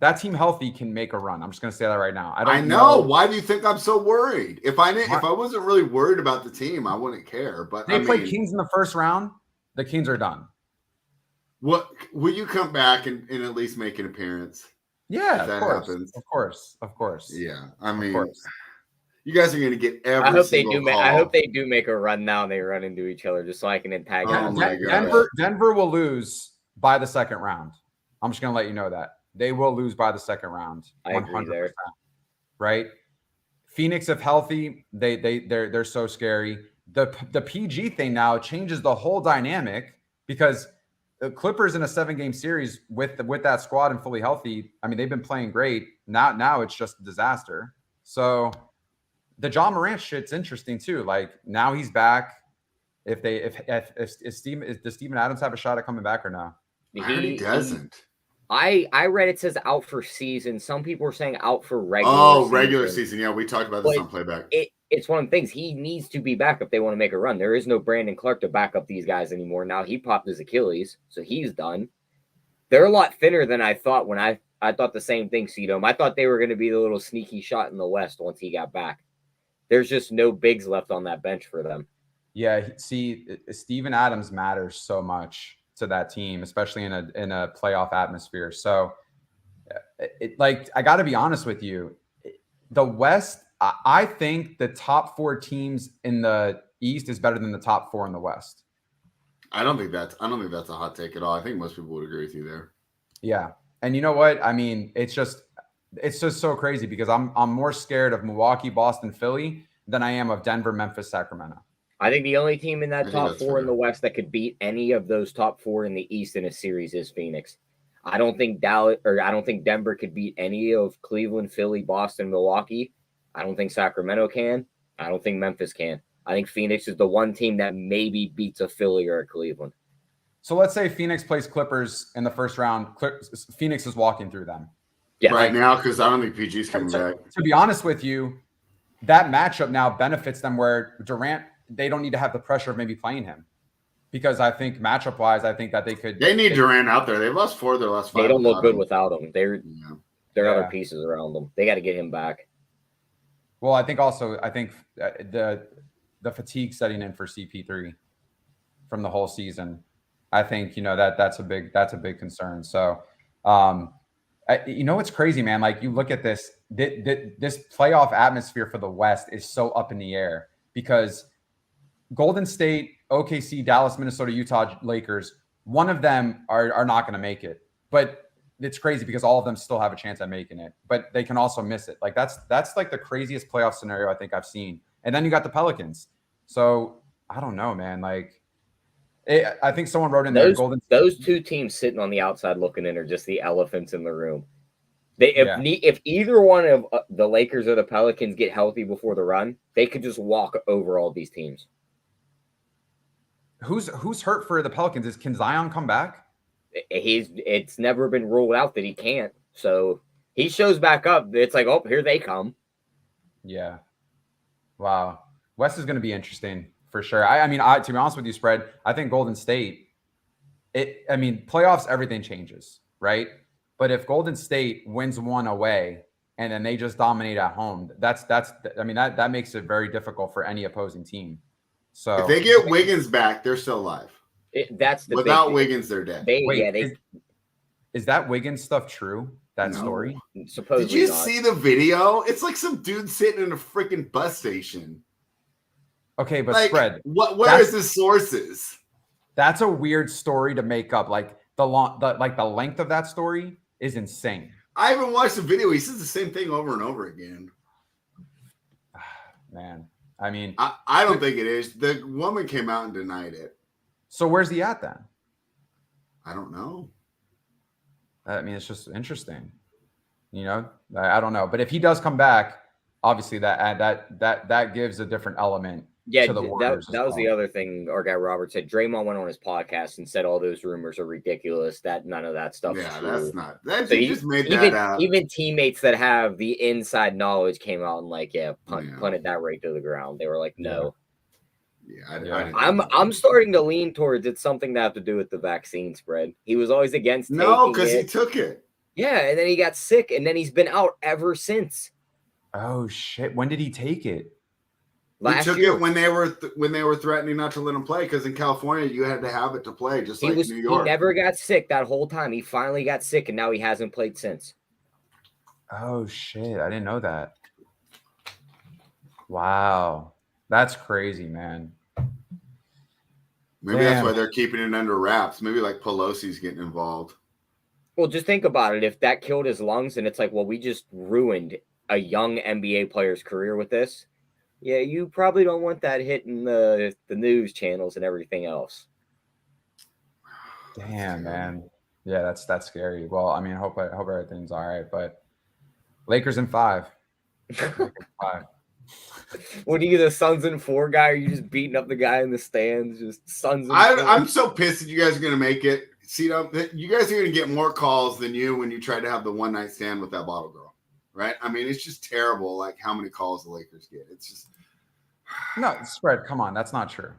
Speaker 2: That team healthy can make a run. I'm just going to say that right now.
Speaker 1: I know. Why do you think I'm so worried? If I wasn't really worried about the team, I wouldn't care. But
Speaker 2: they played Kings in the first round. The Kings are done.
Speaker 1: What will you come back and at least make an appearance?
Speaker 2: Yeah,
Speaker 1: if that
Speaker 2: of course,
Speaker 1: happens.
Speaker 2: of course.
Speaker 1: Yeah, I
Speaker 2: Of
Speaker 1: mean,
Speaker 2: course.
Speaker 1: you guys are going to get every
Speaker 3: I hope they
Speaker 1: single
Speaker 3: do.
Speaker 1: call.
Speaker 3: I hope they do make a run now and they run into each other just so I can antagonize.
Speaker 1: Oh my God.
Speaker 2: Denver will lose by the second round. I'm just going to let you know that they will lose by the second round.
Speaker 3: I agree there.
Speaker 2: Right? Phoenix, if healthy, they're so scary. The PG thing now changes the whole dynamic because the Clippers in a 7-game series with that squad and fully healthy. I mean, they've been playing great. Now it's just a disaster. So the John Morant shit's interesting too. Like now he's back. Does Steven Adams have a shot at coming back or no?
Speaker 1: He doesn't.
Speaker 3: I read it says out for season. Some people are saying out for regular season.
Speaker 1: Regular season. Yeah, we talked about this on Playback.
Speaker 3: It's one of the things. He needs to be back if they want to make a run. There is no Brandon Clark to back up these guys anymore. Now he popped his Achilles, so he's done. They're a lot thinner than I thought when I thought the same thing, Cedom. I thought they were going to be the little sneaky shot in the West once he got back. There's just no bigs left on that bench for them.
Speaker 2: Yeah, see, Steven Adams matters so much to that team, especially in a playoff atmosphere. So, I got to be honest with you, the West. I think the top 4 teams in the East is better than the top 4 in the West.
Speaker 1: I don't think that's a hot take at all. I think most people would agree with you there.
Speaker 2: Yeah, and you know what? I mean, it's just so crazy because I'm more scared of Milwaukee, Boston, Philly than I am of Denver, Memphis, Sacramento.
Speaker 3: I think the only team in that top 4 in the West that could beat any of those top 4 in the East in a series is Phoenix. I don't think Denver could beat any of Cleveland, Philly, Boston, Milwaukee. I don't think Sacramento can. I don't think Memphis can. I think Phoenix is the one team that maybe beats a Philly or a Cleveland.
Speaker 2: So let's say Phoenix plays Clippers in the first round. Phoenix is walking through them.
Speaker 3: Yeah,
Speaker 1: right now, because I don't think PG's coming back.
Speaker 2: To be honest with you, that matchup now benefits them where Durant, they don't need to have the pressure of maybe playing him. Because I think matchup-wise, I think that
Speaker 1: they need Durant out there. They've lost 4 of their last 5.
Speaker 3: They don't look good without him. There are other pieces around them. They got to get him back.
Speaker 2: Well, I think the fatigue setting in for CP3 from the whole season. I think that's a big concern. So, what's crazy, man? Like you look at this playoff atmosphere for the West is so up in the air because Golden State, OKC, Dallas, Minnesota, Utah, Lakers, one of them are not going to make it, but it's crazy because all of them still have a chance at making it, but they can also miss it. Like that's like the craziest playoff scenario I think I've seen. And then you got the Pelicans. So I don't know, man. Like I think someone wrote in there.
Speaker 3: Those 2 teams sitting on the outside looking in are just the elephants in the room. If either one of the Lakers or the Pelicans get healthy before the run, they could just walk over all these teams.
Speaker 2: Who's hurt for the Pelicans? Can Zion come back?
Speaker 3: It's never been ruled out that he can't. So he shows back up. It's like, oh, here they come.
Speaker 2: Yeah. Wow. West is going to be interesting for sure. To be honest with you, Spread, I think Golden State, playoffs, everything changes, right? But if Golden State wins 1 away and then they just dominate at home, that makes it very difficult for any opposing team. So
Speaker 1: if they get Wiggins back, they're still alive. Without Wiggins, they're dead.
Speaker 2: Is that Wiggins stuff true? That story?
Speaker 3: Supposedly
Speaker 1: Did you see the video? It's like some dude sitting in a freaking bus station.
Speaker 2: Okay, but Spread.
Speaker 1: Where is his sources?
Speaker 2: That's a weird story to make up. Like the length of that story is insane.
Speaker 1: I haven't watched the video. He says the same thing over and over again.
Speaker 2: Man, I
Speaker 1: don't think it is. The woman came out and denied it.
Speaker 2: So where's he at then?
Speaker 1: I don't know.
Speaker 2: It's just interesting. I don't know. But if he does come back, obviously that gives a different element.
Speaker 3: Yeah,
Speaker 2: to the Warriors
Speaker 3: that was the other thing our guy Robert said. Draymond went on his podcast and said all those rumors are ridiculous, that none of that stuff is true.
Speaker 1: That's not. He just made that out.
Speaker 3: Even teammates that have the inside knowledge came out and punted that right to the ground. They were like, no.
Speaker 1: Yeah,
Speaker 3: I'm starting to lean towards it's something to have to do with the vaccine spread. He was always against
Speaker 1: because he took it.
Speaker 3: Yeah, and then he got sick, and then he's been out ever since.
Speaker 2: Oh shit! When did he take it?
Speaker 3: Last
Speaker 1: took
Speaker 3: year,
Speaker 1: it when they were threatening not to let him play, because in California you had to have it to play, just like New York.
Speaker 3: He never got sick that whole time. He finally got sick, and now he hasn't played since.
Speaker 2: Oh shit! I didn't know that. Wow, that's crazy, man.
Speaker 1: Maybe that's why they're keeping it under wraps. Maybe like Pelosi's getting involved.
Speaker 3: Well, just think about it. If that killed his lungs, and it's like, well, we just ruined a young NBA player's career with this. Yeah, you probably don't want that hitting the news channels and everything else.
Speaker 2: Damn, man. Yeah, that's scary. Well, I mean, I hope everything's all right, but Lakers in 5. Lakers in 5.
Speaker 3: What are you, the Suns in 4 guy? Or are you just beating up the guy in the stands? Just Suns in 4?
Speaker 1: I'm so pissed that you guys are going to make it. See, you guys are going to get more calls than you when you try to have the one night stand with that bottle girl, right? I mean, it's just terrible, like how many calls the Lakers get. It's just
Speaker 2: No, Spread. Come on, that's not true.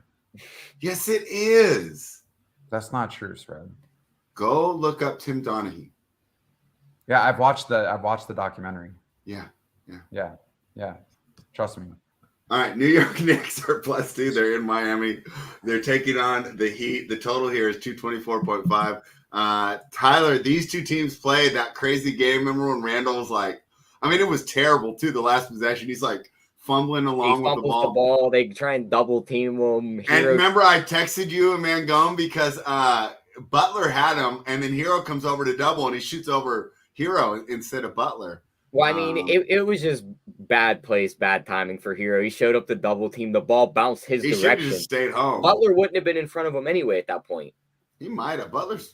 Speaker 1: Yes, it is.
Speaker 2: That's not true, Spread.
Speaker 1: Go look up Tim Donaghy.
Speaker 2: Yeah, I've watched the documentary.
Speaker 1: Yeah.
Speaker 2: Trust me.
Speaker 1: All right, New York Knicks are +2. They're in Miami. They're taking on the Heat. The total here is 224.5. Tyler, these two teams played that crazy game. Remember when Randall was like, I mean, it was terrible too. The last possession, he's like fumbling along with the ball.
Speaker 3: They try and double team him.
Speaker 1: And remember, I texted you and Mangone because Butler had him, and then Hero comes over to double, and he shoots over Hero instead of Butler.
Speaker 3: Well, I mean, it was just bad place, bad timing for Hero. He showed up to double team. The ball bounced his direction. He should have just
Speaker 1: stayed home.
Speaker 3: Butler wouldn't have been in front of him anyway at that point.
Speaker 1: He might have. Butler's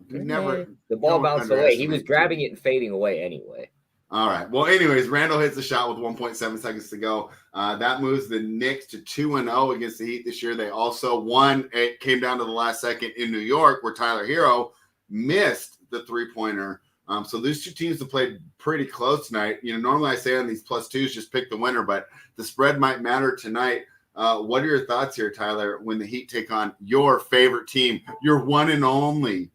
Speaker 1: never.
Speaker 3: The ball bounced away. He was grabbing it and fading away anyway.
Speaker 1: All right. Well, anyways, Randall hits the shot with 1.7 seconds to go. That moves the Knicks to 2-0 against the Heat this year. They also won. It came down to the last second in New York, where Tyler Hero missed the three-pointer. So these two teams have played pretty close tonight. You know, normally I say on these +2s, just pick the winner, but the spread might matter tonight. What are your thoughts here, Tyler, when the Heat take on your favorite team, your one and only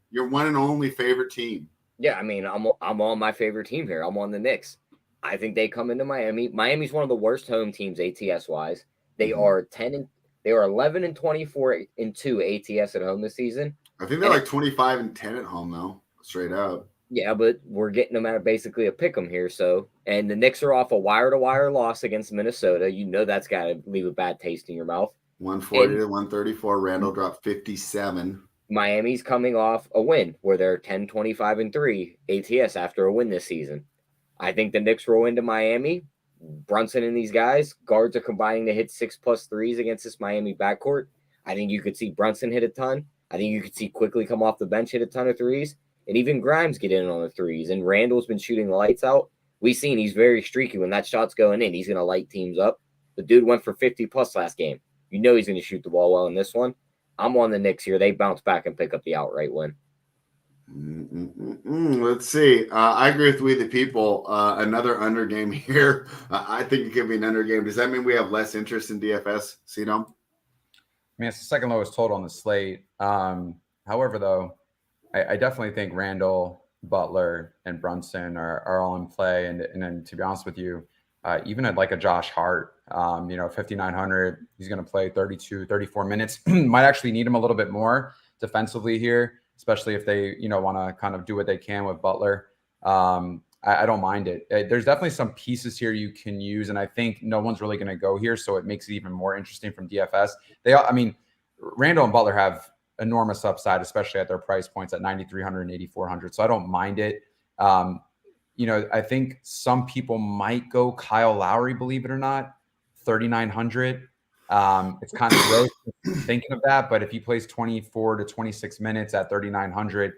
Speaker 1: favorite team?
Speaker 3: Yeah, I mean, I'm on my favorite team here. I'm on the Knicks. I think they come into Miami. Miami's one of the worst home teams ATS wise. They are 11-24-2 ATS at home this season.
Speaker 1: I think they're like 25-10 at home though, straight up.
Speaker 3: Yeah, but we're getting them at basically a pick 'em here. So, and the Knicks are off a wire-to-wire loss against Minnesota. You know that's got to leave a bad taste in your mouth.
Speaker 1: 140-134. Randall dropped 57.
Speaker 3: Miami's coming off a win where they're 10-25-3 ATS after a win this season. I think the Knicks roll into Miami. Brunson and these guys, guards are combining to hit 6+ threes against this Miami backcourt. I think you could see Brunson hit a ton. I think you could see Quickly come off the bench, hit a ton of threes. And even Grimes get in on the threes. And Randall's been shooting the lights out. We've seen he's very streaky. When that shot's going in, he's going to light teams up. The dude went for 50+ last game. You know he's going to shoot the ball well in this one. I'm on the Knicks here. They bounce back and pick up the outright win.
Speaker 1: Let's see. I agree with We the People. Another under game here. I think it could be an under game. Does that mean we have less interest in DFS, Cedom?
Speaker 2: I mean, it's the second lowest total on the slate. However, though, I definitely think Randall, Butler, and Brunson are all in play. And then, to be honest with you, even at like a Josh Hart, 5,900, he's going to play 32, 34 minutes. Might actually need him a little bit more defensively here, especially if they, want to kind of do what they can with Butler. I don't mind it. There's definitely some pieces here you can use, and I think no one's really going to go here, so it makes it even more interesting from DFS. Randall and Butler have enormous upside, especially at their price points at 9,300 and 8,400. So I don't mind it. I think some people might go Kyle Lowry, believe it or not, 3,900. It's kind of gross thinking of that, but if he plays 24 to 26 minutes at 3,900,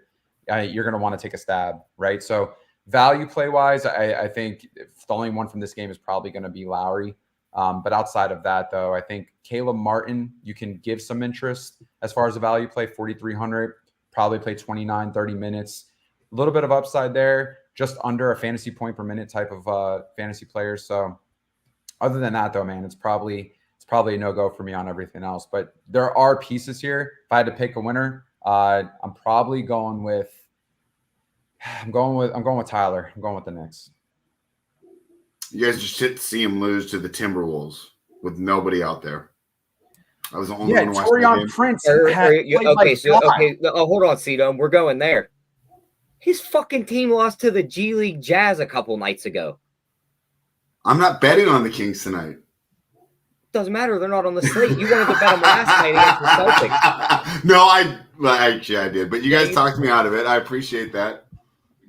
Speaker 2: you're going to want to take a stab, right? So value play wise, I think the only one from this game is probably going to be Lowry. But outside of that, though, I think Caleb Martin, you can give some interest as far as the value play, 4,300, probably play 29, 30 minutes. A little bit of upside there, just under a fantasy point per minute type of fantasy player. So other than that, though, man, it's probably a no-go for me on everything else. But there are pieces here. If I had to pick a winner, I'm going with Tyler. I'm going with the Knicks.
Speaker 1: You guys just hit to see him lose to the Timberwolves. with nobody out there. I was the only
Speaker 2: Yeah,
Speaker 1: one watching the
Speaker 2: Torian
Speaker 1: game.
Speaker 2: Prince.
Speaker 3: Okay,
Speaker 2: played like God.
Speaker 3: hold on, Cedum. We're going there. His fucking team lost to the G League Jazz a couple nights ago.
Speaker 1: I'm not betting on the Kings tonight.
Speaker 3: Doesn't matter. They're not on the slate. You wanted to bet them last night against the Celtics.
Speaker 1: No, actually I did, but you guys
Speaker 3: you-
Speaker 1: talked me out of it. I appreciate that.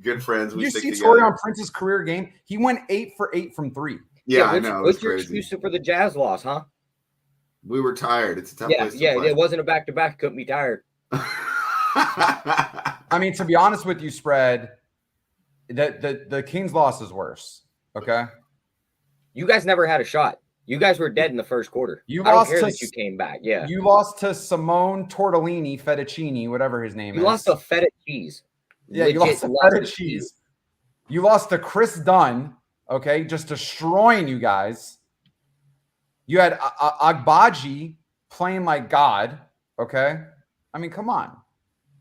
Speaker 1: Good friends.
Speaker 2: Did
Speaker 1: We
Speaker 2: you
Speaker 1: stick
Speaker 2: see
Speaker 1: together.
Speaker 2: Torian Prince's career game? He went 8 for 8 from 3.
Speaker 1: Yeah, I know.
Speaker 3: What's
Speaker 1: It's
Speaker 3: your
Speaker 1: crazy.
Speaker 3: excuse for the Jazz loss, huh?
Speaker 1: We were tired. It's a tough place to play.
Speaker 3: It wasn't a back-to-back. Couldn't be tired.
Speaker 2: I mean, to be honest with you, Spread, the Kings loss is worse. Okay.
Speaker 3: You guys never had a shot. You guys were dead in the first quarter.
Speaker 2: You
Speaker 3: I don't
Speaker 2: lost
Speaker 3: care
Speaker 2: to
Speaker 3: that you came back. Yeah.
Speaker 2: You lost to Simone Tortellini, Fettuccini, whatever his name is.
Speaker 3: You lost to feta cheese.
Speaker 2: Yeah, you lost to feta cheese. You lost to Chris Dunn, okay, just destroying you guys. You had Agbaji playing like God, okay? I mean, come on.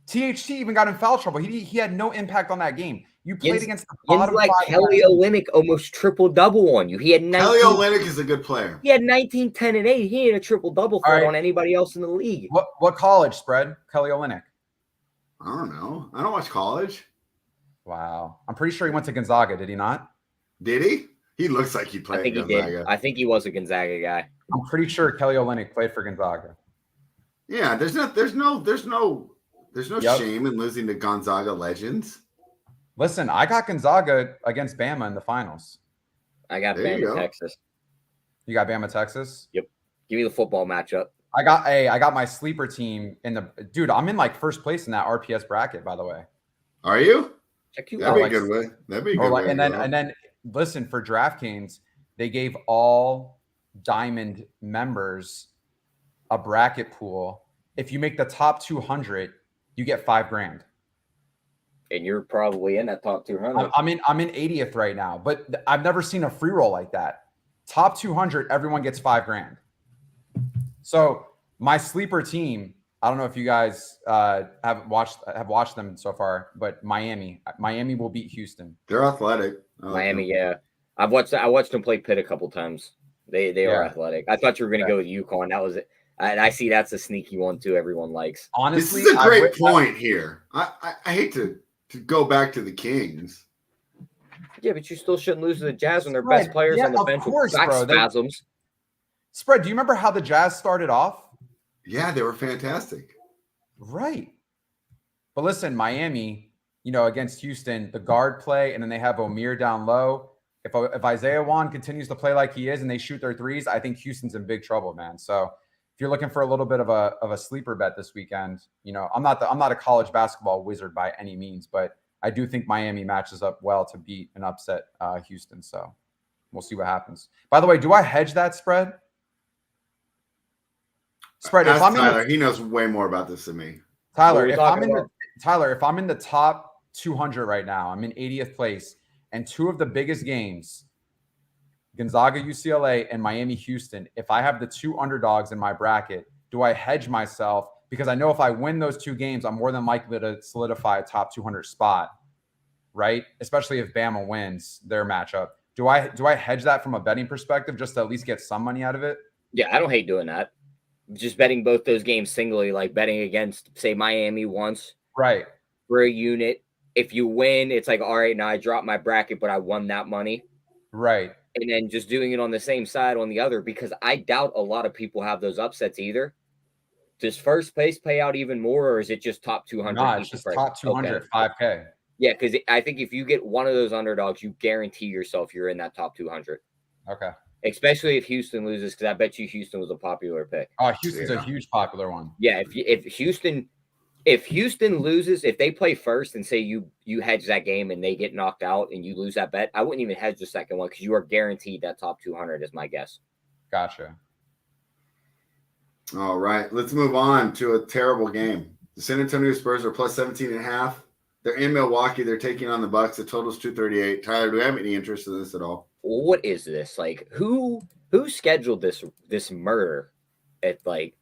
Speaker 2: THT even got in foul trouble. He had no impact on that game. You played against the bottom
Speaker 3: like
Speaker 2: 5
Speaker 3: Kelly
Speaker 2: guys.
Speaker 3: Olynyk almost triple-double on you. He had 19.
Speaker 1: Kelly Olynyk is a good player.
Speaker 3: He had 19, 10, and 8. He ain't a triple-double threat on anybody else in the league.
Speaker 2: What college, Spread? Kelly Olynyk.
Speaker 1: I don't know. I don't watch college.
Speaker 2: Wow. I'm pretty sure he went to Gonzaga, did he not?
Speaker 1: Did he? He looks like he played
Speaker 3: I think
Speaker 1: at
Speaker 3: he
Speaker 1: Gonzaga.
Speaker 3: did. I think he was a Gonzaga guy.
Speaker 2: I'm pretty sure Kelly Olynyk played for Gonzaga.
Speaker 1: Yeah, there's no
Speaker 2: Yep.
Speaker 1: shame in losing to Gonzaga legends.
Speaker 2: Listen, I got Gonzaga against Bama in the finals.
Speaker 3: I got
Speaker 1: There you
Speaker 3: Bama,
Speaker 1: go.
Speaker 3: Texas.
Speaker 2: You got Bama, Texas?
Speaker 3: Yep. Give me the football matchup.
Speaker 2: I got my sleeper team in the dude. I'm in like first place in that RPS bracket, by the way.
Speaker 1: Are you?
Speaker 3: Check you
Speaker 1: That'd be
Speaker 3: out.
Speaker 1: a good way. That'd be a good way.
Speaker 2: And then listen, for DraftKings, they gave all Diamond members a bracket pool. If you make the top 200, you get $5,000.
Speaker 3: And you're probably in that top 200.
Speaker 2: I'm in 80th right now, but I've never seen a free roll like that. Top 200, everyone gets $5,000. So my sleeper team, I don't know if you guys have watched them so far, but Miami will beat Houston.
Speaker 1: They're athletic.
Speaker 3: Miami, yeah. I watched them play Pitt a couple times. They are athletic. I thought you were going to go with UConn. That was it. And I see that's a sneaky one too. Everyone likes.
Speaker 2: Honestly,
Speaker 1: this is a great point here. I hate to go back to the Kings.
Speaker 3: Yeah, but you still shouldn't lose to the Jazz when their best players on the bench with back spasms.
Speaker 2: Spread, do you remember how the Jazz started off?
Speaker 1: Yeah, they were fantastic.
Speaker 2: Right. But listen, Miami, against Houston, the guard play, and then they have O'Meara down low. If Isaiah Wan continues to play like he is and they shoot their threes, I think Houston's in big trouble, man. So if you're looking for a little bit of a sleeper bet this weekend, I'm not a college basketball wizard by any means, but I do think Miami matches up well to beat and upset Houston. So we'll see what happens. By the way, do I hedge that spread? Spread.
Speaker 1: Ask Tyler, he knows way more about this than me.
Speaker 2: Tyler, if I'm in the top 200 right now, I'm in 80th place, and two of the biggest games, Gonzaga, UCLA, and Miami, Houston, if I have the two underdogs in my bracket, do I hedge myself? Because I know if I win those two games, I'm more than likely to solidify a top 200 spot, right? Especially if Bama wins their matchup. Do I hedge that from a betting perspective just to at least get some money out of it?
Speaker 3: Yeah, I don't hate doing that. Just betting both those games singly, like betting against, say, Miami once.
Speaker 2: Right.
Speaker 3: For a unit. If you win, it's like, all right, now I dropped my bracket, but I won that money.
Speaker 2: Right.
Speaker 3: And then just doing it on the same side on the other, because I doubt a lot of people have those upsets either. Does first place pay out even more, or is it just top 200?
Speaker 2: No, it's just top 200, okay. 5K.
Speaker 3: Yeah, because I think if you get one of those underdogs, you guarantee yourself you're in that top 200.
Speaker 2: Okay.
Speaker 3: Especially if Houston loses, because I bet you Houston was a popular pick.
Speaker 2: Oh, Houston's a huge popular one.
Speaker 3: Yeah, if Houston loses, if they play first and say you hedge that game and they get knocked out and you lose that bet, I wouldn't even hedge the second one because you are guaranteed that top 200 is my guess.
Speaker 2: Gotcha.
Speaker 1: All right, let's move on to a terrible game. The San Antonio Spurs are plus 17.5. They're in Milwaukee. They're taking on the Bucks. The total's 238. Tyler, do we have any interest in this at all?
Speaker 3: What is this? Like, who scheduled this murder at, like,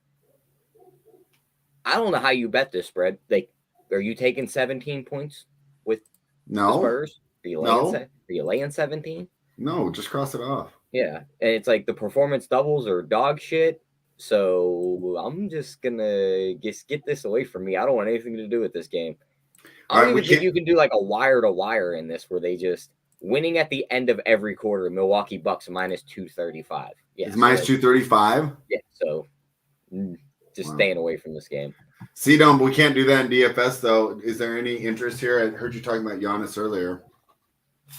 Speaker 3: I don't know how you bet this spread. Like, are you taking 17 points with the Spurs? Are you laying 17?
Speaker 1: No, just cross it off.
Speaker 3: Yeah, and it's like the performance doubles are dog shit. So I'm just gonna get this away from me. I don't want anything to do with this game. I
Speaker 1: All
Speaker 3: don't
Speaker 1: right, we
Speaker 3: even think
Speaker 1: can't.
Speaker 3: you can do like a wire to wire in this where they just winning at the end of every quarter. Milwaukee Bucks minus 235. Yeah,
Speaker 1: It's
Speaker 3: so
Speaker 1: minus
Speaker 3: like
Speaker 1: 235.
Speaker 3: yeah, so just
Speaker 1: Wow.
Speaker 3: staying away from this game.
Speaker 1: CDOM, we can't do that in DFS though. Is there any interest here? I heard you talking about Giannis earlier.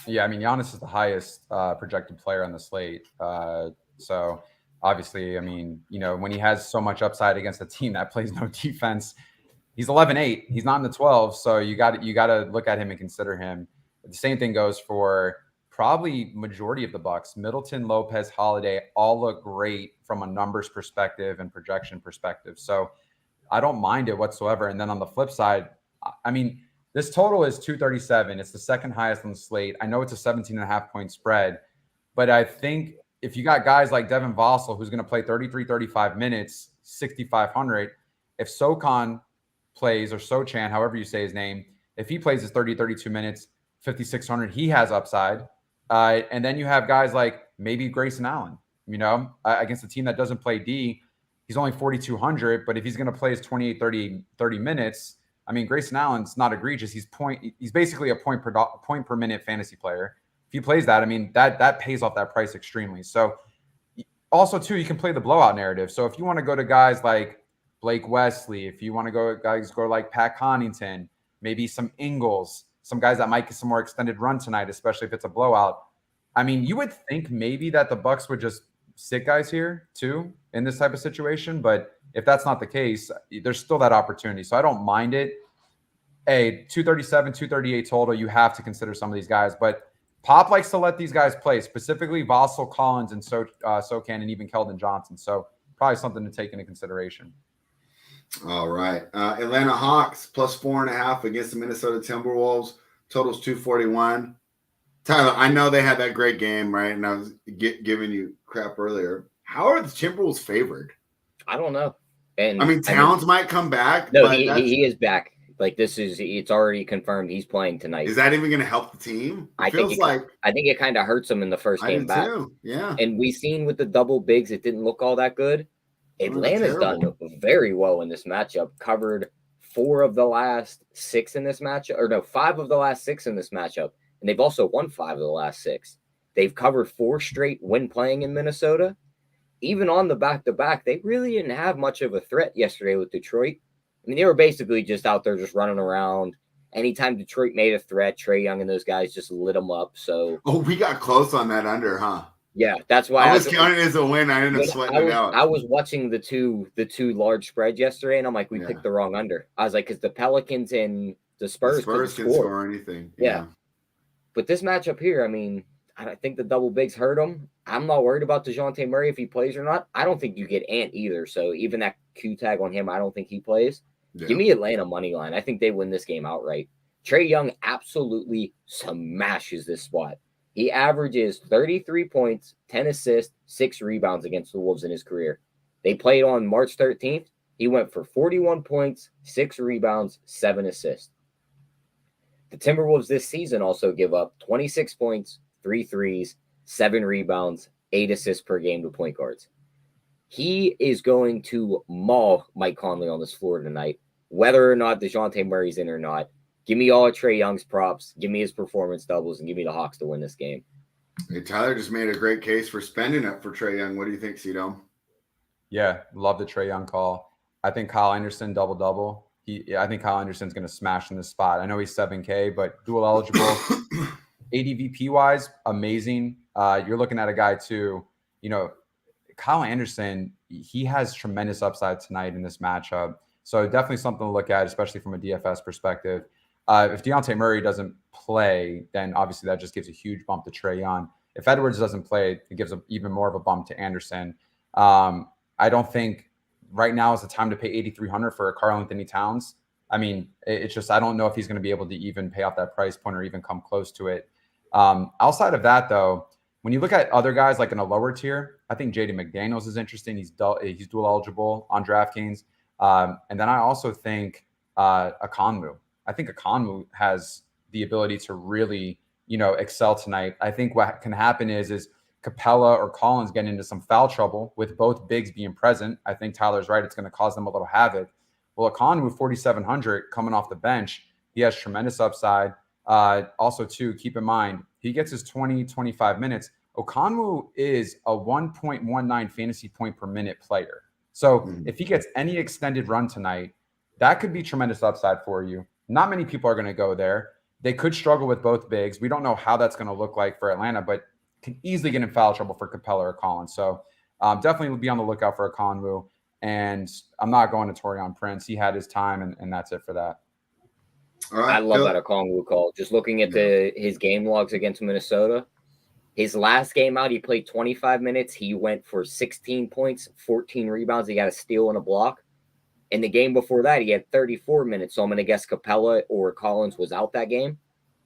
Speaker 2: Yeah, I mean, Giannis is the highest projected player on the slate. So obviously, I mean, when he has so much upside against a team that plays no defense, he's 11-8. He's not in the 12, so you got to look at him and consider him. The same thing goes for probably majority of the Bucks. Middleton, Lopez, Holiday all look great from a numbers perspective and projection perspective. So I don't mind it whatsoever. And then on the flip side, I mean, this total is 237. It's the second highest on the slate. I know it's a 17.5-point spread, but I think if you got guys like Devin Vassell, who's going to play 33, 35 minutes, 6,500, if Sochan plays, or Sochan, however you say his name, if he plays his 30, 32 minutes, 5,600, he has upside. And then you have guys like maybe Grayson Allen, against a team that doesn't play D. He's only 4,200, but if he's going to play his 28, 30 minutes, I mean, Grayson Allen's not egregious. He's basically a point per minute fantasy player. If he plays that, I mean, that pays off that price extremely. So also too, you can play the blowout narrative. So if you want to go to guys like Blake Wesley, if you want to go like Pat Connaughton, maybe some Ingles, some guys that might get some more extended run tonight, especially if it's a blowout. I mean, you would think maybe that the Bucks would just sit guys here too in this type of situation, but if that's not the case, there's still that opportunity. So I don't mind it. 237, 238 total. You have to consider some of these guys, but Pop likes to let these guys play, specifically Vassell, Collins, and Sochan, and even Keldon Johnson. So probably something to take into consideration.
Speaker 1: All right. Atlanta Hawks plus 4.5 against the Minnesota Timberwolves. Totals 241. Tyler, I know they had that great game, right? And I was giving you crap earlier. How are the Timberwolves favored?
Speaker 3: I don't know. And
Speaker 1: I mean, Towns might come back.
Speaker 3: No,
Speaker 1: but
Speaker 3: he is back. Like it's already confirmed he's playing tonight.
Speaker 1: Is that even going to help the team?
Speaker 3: I think it kind of hurts him in the first game back.
Speaker 1: Too. Yeah.
Speaker 3: And we seen with the double bigs, it didn't look all that good. Atlanta's done very well in this matchup. Covered 4 of the last 6 in this matchup, or no, 5 of the last 6 in this matchup, and they've also won 5 of the last 6. They've covered 4 straight when playing in Minnesota. Even on the back-to-back, they really didn't have much of a threat yesterday with Detroit. I mean, they were basically just out there just running around. Anytime Detroit made a threat, Trae Young and those guys just lit them up. So,
Speaker 1: we got close on that under, huh?
Speaker 3: Yeah, that's why
Speaker 1: I was counting it as a win. I ended up sweating it out.
Speaker 3: I was watching the two large spreads yesterday, and I'm like, we picked the wrong under. I was like, because the Pelicans and the Spurs
Speaker 1: can score anything.
Speaker 3: Yeah. But this matchup here, I mean, I think the double bigs hurt him. I'm not worried about DeJounte Murray if he plays or not. I don't think you get Ant either. So even that Q tag on him, I don't think he plays. Yeah. Give me Atlanta money line. I think they win this game outright. Trae Young absolutely smashes this spot. He averages 33 points, 10 assists, 6 rebounds against the Wolves in his career. They played on March 13th. He went for 41 points, 6 rebounds, 7 assists. The Timberwolves this season also give up 26 points, 3 threes, 7 rebounds, 8 assists per game to point guards. He is going to maul Mike Conley on this floor tonight, whether or not DeJounte Murray's in or not. Give me all of Trae Young's props. Give me his performance doubles, and give me the Hawks to win this game.
Speaker 1: Hey, Tyler just made a great case for spending it for Trae Young. What do you think, Cito?
Speaker 2: Yeah, love the Trae Young call. I think Kyle Anderson double-double. I think Kyle Anderson's going to smash in this spot. I know he's 7K, but dual eligible. ADVP-wise, amazing. You're looking at a guy, too, Kyle Anderson, he has tremendous upside tonight in this matchup. So definitely something to look at, especially from a DFS perspective. If DeJounte Murray doesn't play, then obviously that just gives a huge bump to Trae Young. If Edwards doesn't play, it gives even more of a bump to Anderson. I don't think right now is the time to pay $8,300 for a Karl-Anthony Towns. I mean, it's just I don't know if he's going to be able to even pay off that price point or even come close to it. Outside of that, though, when you look at other guys like in a lower tier, I think Jaden McDaniels is interesting. He's dual eligible on DraftKings. And then I also think Okongwu. I think Okongwu has the ability to really, excel tonight. I think what can happen is Capella or Collins getting into some foul trouble with both bigs being present. I think Tyler's right. It's going to cause them a little havoc. Well, Okongwu, 4,700 coming off the bench. He has tremendous upside. Also, too, keep in mind, he gets his 20, 25 minutes. Okongwu is a 1.19 fantasy point per minute player. So if he gets any extended run tonight, that could be tremendous upside for you. Not many people are going to go there. They could struggle with both bigs. We don't know how that's going to look like for Atlanta, but can easily get in foul trouble for Capella or Collins. So definitely be on the lookout for Okongwu. And I'm not going to Taurean Prince. He had his time, and that's it for that.
Speaker 1: All right,
Speaker 3: I love that Okongwu call. Just looking at his game logs against Minnesota, his last game out, he played 25 minutes. He went for 16 points, 14 rebounds. He got a steal and a block. In the game before that, he had 34 minutes. So I'm going to guess Capella or Collins was out that game.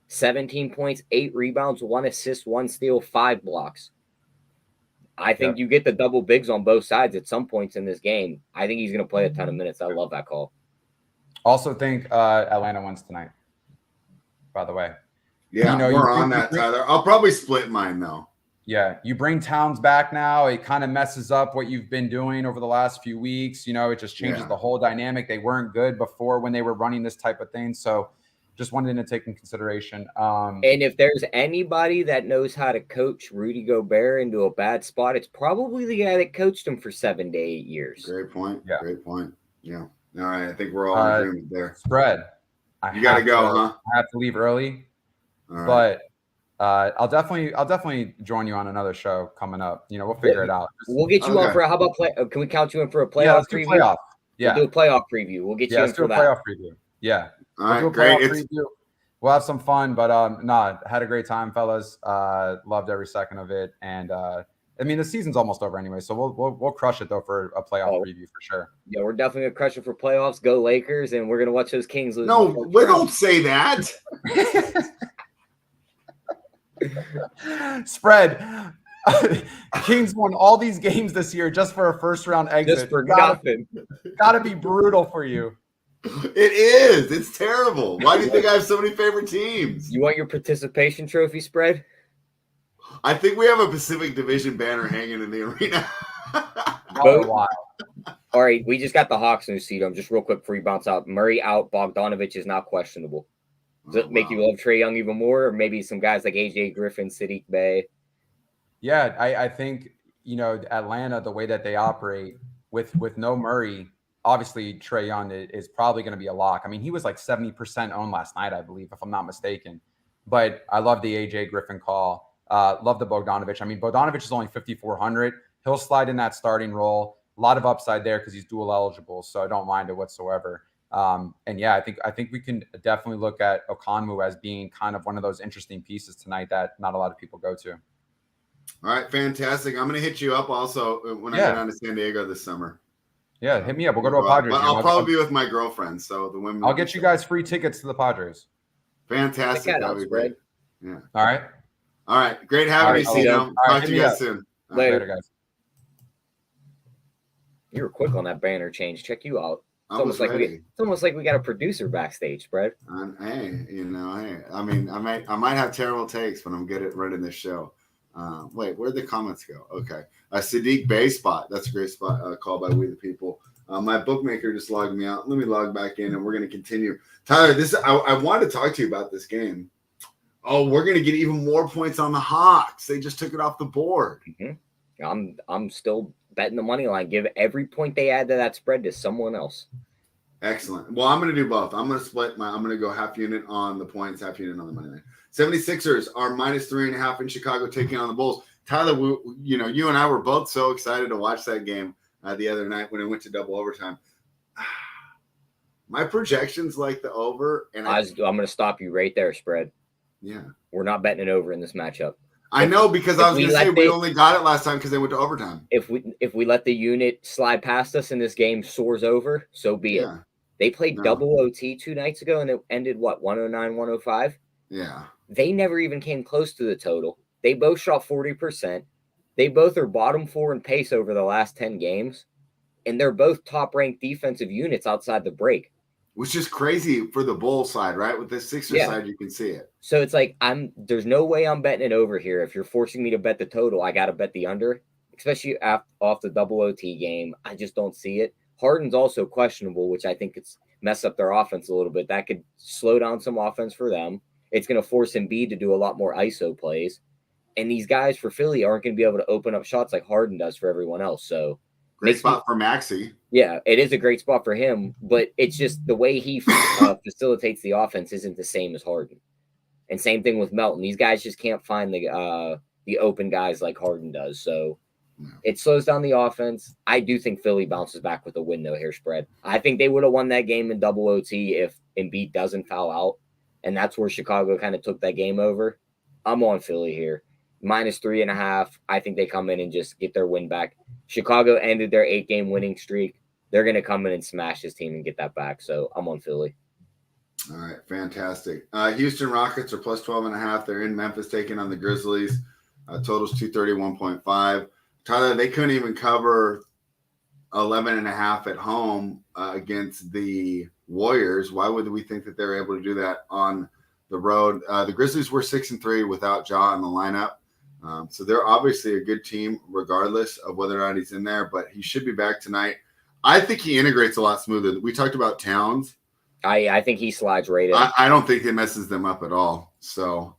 Speaker 3: 17 points, 8 rebounds, 1 assist, 1 steal, 5 blocks. I think you get the double bigs on both sides at some points in this game. I think he's going to play a ton of minutes. I love that call.
Speaker 2: Also think Atlanta wins tonight, by the way.
Speaker 1: Yeah, we're on that, Tyler. I'll probably split mine, though.
Speaker 2: Yeah, you bring Towns back now. It kind of messes up what you've been doing over the last few weeks. It just changes the whole dynamic. They weren't good before when they were running this type of thing. So just wanted to take in consideration.
Speaker 3: And if there's anybody that knows how to coach Rudy Gobert into a bad spot, it's probably the guy that coached him for 7 to 8 years.
Speaker 1: Great point.
Speaker 2: Yeah.
Speaker 1: Great point. Yeah. All right. I think we're all in agreement there.
Speaker 2: Spread.
Speaker 1: You got to go, huh?
Speaker 2: I have to leave early.
Speaker 1: All right.
Speaker 2: But I'll definitely join you on another show coming up. We'll figure it out.
Speaker 3: We'll get you on for how about play? Can we count you in for a playoff preview?
Speaker 2: Playoff. Yeah,
Speaker 3: we'll do a playoff preview. We'll get you in for that.
Speaker 2: Playoff preview. Yeah.
Speaker 1: All right, great.
Speaker 2: We'll have some fun, but had a great time, fellas. Loved every second of it, and the season's almost over anyway, so we'll crush it though for a playoff preview for sure.
Speaker 3: Yeah, we're definitely gonna crush it for playoffs. Go Lakers, and we're gonna watch those Kings lose.
Speaker 1: No, we don't say that.
Speaker 2: Spread. Kings won all these games this year just for a first round exit.
Speaker 3: Just for nothing.
Speaker 2: Gotta be brutal for you.
Speaker 1: It is. It's terrible. Why do you think I have so many favorite teams?
Speaker 3: You want your participation trophy, Spread?
Speaker 1: I think we have a Pacific Division banner hanging in the arena.
Speaker 2: All
Speaker 3: right, we just got the Hawks news seat. Just real quick before you bounce out. Murray out. Bogdanovich is not questionable. Does it make you love Trae Young even more, or maybe some guys like AJ Griffin, Sadiq Bey?
Speaker 2: Yeah, I think Atlanta, the way that they operate with no Murray. Obviously, Trae Young is probably going to be a lock. I mean, he was like 70% owned last night, I believe, if I'm not mistaken. But I love the AJ Griffin call. Love the Bogdanovich. I mean, Bogdanovich is only 5,400. He'll slide in that starting role. A lot of upside there because he's dual eligible, so I don't mind it whatsoever. And yeah, I think we can definitely look at Okongwu as being kind of one of those interesting pieces tonight that not a lot of people go to.
Speaker 1: All right, fantastic. I'm going to hit you up also when I go down to San Diego this summer.
Speaker 2: Yeah, hit me up. We'll go to a Padres game.
Speaker 1: I'll probably be with my girlfriend, so the women.
Speaker 2: I'll get you guys free tickets to the Padres.
Speaker 1: Fantastic. That'd be great. Yeah.
Speaker 2: All right.
Speaker 1: Great having you, Cino. Talk to you guys soon.
Speaker 3: Later, guys. You were quick on that banner change. Check you out. It's almost like we got a producer backstage, Brad.
Speaker 1: Hey, I mean, I might have terrible takes, but I'm good at running this show. Wait, where'd the comments go? Okay. Sadiq Bey spot. That's a great spot called by We the People. My bookmaker just logged me out. Let me log back in, and we're going to continue. Tyler, I wanted to talk to you about this game. Oh, we're going to get even more points on the Hawks. They just took it off the board.
Speaker 3: Mm-hmm. I'm still betting the money line. Give every point they add to that spread to someone else.
Speaker 1: Excellent. Well, I'm going to do both. I'm going to split I'm going to go half unit on the points, half unit on the money line. 76ers are -3.5 in Chicago taking on the Bulls. Tyler, you and I were both so excited to watch that game the other night when it went to double overtime. My projections like the over. And
Speaker 3: I'm going to stop you right there, Spread.
Speaker 1: Yeah.
Speaker 3: We're not betting it over in this matchup.
Speaker 1: I know, because I was going to say we only got it last time because they went to overtime.
Speaker 3: If we let the unit slide past us and this game soars over, so be it. They played double OT 2 nights ago and it ended 109, 105.
Speaker 1: Yeah.
Speaker 3: They never even came close to the total. They both shot 40%. They both are bottom 4 in pace over the last 10 games. And they're both top-ranked defensive units outside the break.
Speaker 1: which is crazy for the Bull side, right? With the Sixer side, you can see it.
Speaker 3: So it's like there's no way I'm betting it over here. If you're forcing me to bet the total, I got to bet the under, especially off the double OT game. I just don't see it. Harden's also questionable, which I think it's messed up their offense a little bit. That could slow down some offense for them. It's going to force Embiid to do a lot more ISO plays. And these guys for Philly aren't going to be able to open up shots like Harden does for everyone else. So
Speaker 1: great spot for Maxey.
Speaker 3: Yeah, it is a great spot for him, but it's just the way he facilitates the offense isn't the same as Harden. And same thing with Melton. These guys just can't find the open guys like Harden does. So it slows down the offense. I do think Philly bounces back with a win, though, here spread. I think they would have won that game in double OT if Embiid doesn't foul out. And that's where Chicago kind of took that game over. I'm on Philly here. -3.5. I think they come in and just get their win back. Chicago ended their 8-game winning streak. They're going to come in and smash this team and get that back. So I'm on Philly.
Speaker 1: All right, fantastic. Houston Rockets are +12.5. They're in Memphis taking on the Grizzlies. Totals 231.5. Tyler, they couldn't even cover 11.5 at home against the Warriors. Why would we think that they're able to do that on the road? The Grizzlies were 6-3 without Ja in the lineup. So they're obviously a good team regardless of whether or not he's in there, but he should be back tonight. I think he integrates a lot smoother. We talked about Towns.
Speaker 3: I think he slides right in.
Speaker 1: I don't think it messes them up at all. So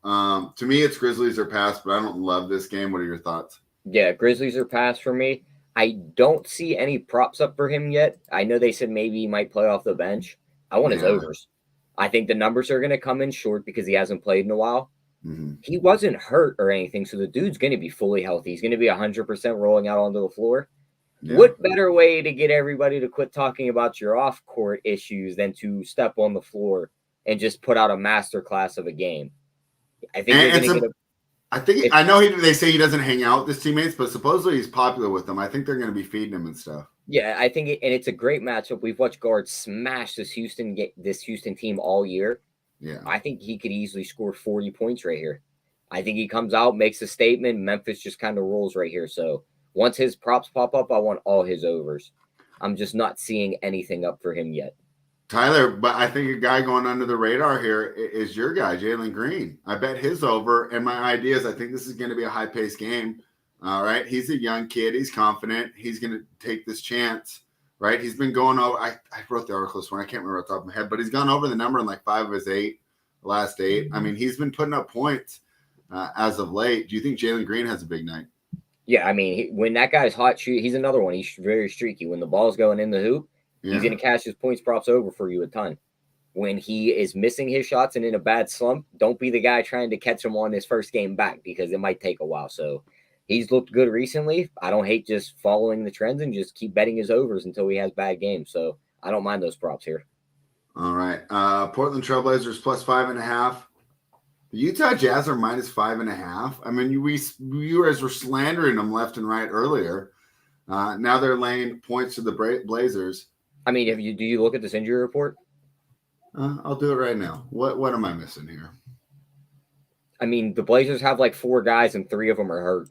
Speaker 1: to me, it's Grizzlies or pass, but I don't love this game. What are your thoughts?
Speaker 3: Yeah, Grizzlies are pass for me. I don't see any props up for him yet. I know they said maybe he might play off the bench. I want his overs. I think the numbers are going to come in short because he hasn't played in a while. Mm-hmm. He wasn't hurt or anything, so the dude's going to be fully healthy. He's going to be 100% rolling out onto the floor. Yeah. What better way to get everybody to quit talking about your off-court issues than to step on the floor and just put out a masterclass of a game? I think they're going to get
Speaker 1: I know they say he doesn't hang out with his teammates, but supposedly he's popular with them. I think they're going to be feeding him and stuff.
Speaker 3: Yeah, I think and it's a great matchup. We've watched guards smash this Houston team all year.
Speaker 1: Yeah,
Speaker 3: I think he could easily score 40 points right here. I think he comes out, makes a statement. Memphis just kind of rolls right here. So once his props pop up, I want all his overs. I'm just not seeing anything up for him yet.
Speaker 1: Tyler, but I think a guy going under the radar here is your guy, Jalen Green. I bet his over, and my idea is I think this is going to be a high-paced game. All right, he's a young kid. He's confident. He's going to take this chance, right? He's been going over. I wrote the article this one. I can't remember off the top of my head, but he's gone over the number in like 5 of his last 8. I mean, he's been putting up points as of late. Do you think Jalen Green has a big night?
Speaker 3: Yeah, I mean, when that guy's hot, he's another one. He's very streaky. When the ball's going in the hoop, he's going to cash his points props over for you a ton. When he is missing his shots and in a bad slump, don't be the guy trying to catch him on his first game back because it might take a while. So he's looked good recently. I don't hate just following the trends and just keep betting his overs until he has bad games. So I don't mind those props here.
Speaker 1: All right. Portland Trailblazers +5.5. The Utah Jazz are -5.5. I mean, you guys were slandering them left and right earlier. Now they're laying points to the Blazers.
Speaker 3: I mean, do you look at this injury report?
Speaker 1: I'll do it right now. What am I missing here?
Speaker 3: I mean, the Blazers have like 4 guys and 3 of them are hurt.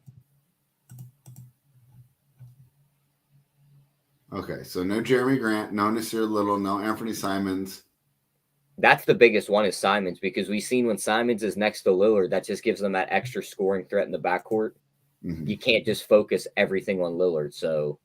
Speaker 1: Okay, so no Jeremy Grant, no Nasir Little, no Anthony Simons.
Speaker 3: That's the biggest one is Simons because we've seen when Simons is next to Lillard, that just gives them that extra scoring threat in the backcourt. Mm-hmm. You can't just focus everything on Lillard. So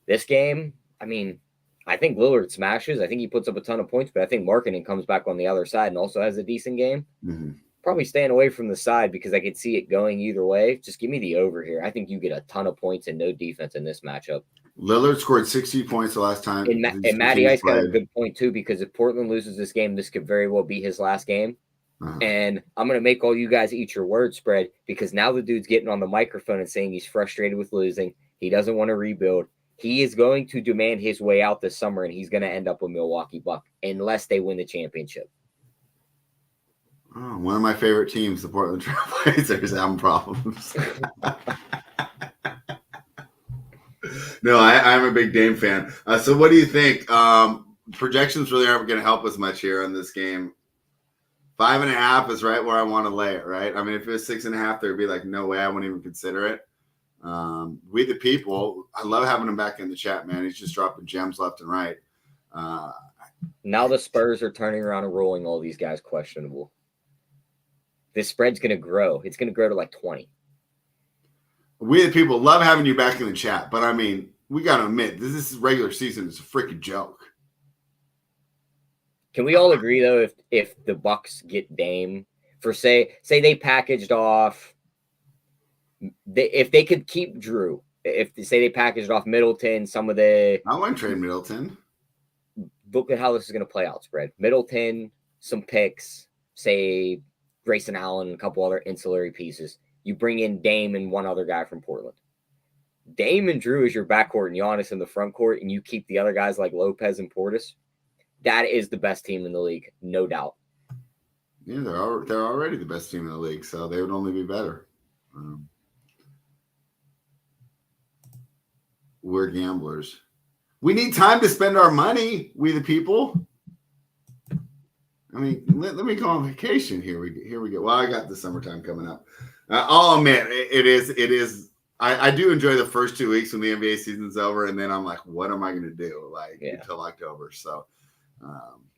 Speaker 3: this game, I mean, I think Lillard smashes. I think he puts up a ton of points, but I think Markkanen comes back on the other side and also has a decent game. Mm-hmm. Probably staying away from the side because I could see it going either way. Just give me the over here. I think you get a ton of points and no defense in this matchup.
Speaker 1: Lillard scored 60 points the last time.
Speaker 3: And Matty Ice got a good point, too, because if Portland loses this game, this could very well be his last game. Uh-huh. And I'm going to make all you guys eat your word spread because now the dude's getting on the microphone and saying he's frustrated with losing. He doesn't want to rebuild. He is going to demand his way out this summer, and he's going to end up with Milwaukee Bucks unless they win the championship.
Speaker 1: Oh, one of my favorite teams, the Portland Trailblazers, having problems. No, I'm a big Dame fan. So what do you think? Projections really aren't going to help us much here on this game. 5.5 is right where I want to lay it, right? I mean, if it was 6.5, there'd be like, no way, I wouldn't even consider it. We the people, I love having him back in the chat, man. He's just dropping gems left and right.
Speaker 3: Now the Spurs are turning around and rolling all these guys questionable. This spread's going to grow. It's going to grow to like 20.
Speaker 1: We the people love having you back in the chat, but I mean, we got to admit, this is regular season. It's a freaking joke.
Speaker 3: Can we all agree though, if the Bucks get Dame for say they packaged off, if they could keep Drew, if they say they packaged off Middleton, some of the
Speaker 1: I want to trade Middleton.
Speaker 3: Look at how this is going to play out. Spread Middleton, some picks, say Grayson Allen, and a couple other ancillary pieces. You bring in Dame and one other guy from Portland. Dame and Drew is your backcourt and Giannis in the front court, and you keep the other guys like Lopez and Portis. That is the best team in the league, no doubt.
Speaker 1: Yeah, they're already the best team in the league, so they would only be better. We're gamblers. We need time to spend our money, we the people. I mean, let me go on vacation. Here we go. Well, I got the summertime coming up. I'll admit, it is. I do enjoy the first 2 weeks when the NBA season's over, and then I'm like, what am I going to do? Until October. So,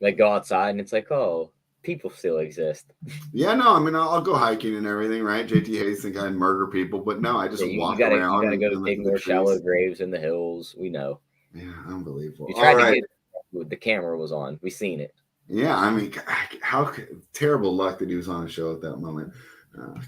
Speaker 3: like go outside, and it's like, oh, people still exist.
Speaker 1: Yeah, no, I mean, I'll go hiking and everything, right? JT Hayes think I murder people, but no, I just walk around.
Speaker 3: You gotta go dig more shallow graves in the hills. We know.
Speaker 1: Yeah, unbelievable.
Speaker 3: You tried to get it, the camera was on. We seen it.
Speaker 1: Yeah, I mean, how terrible luck that he was on a show at that moment.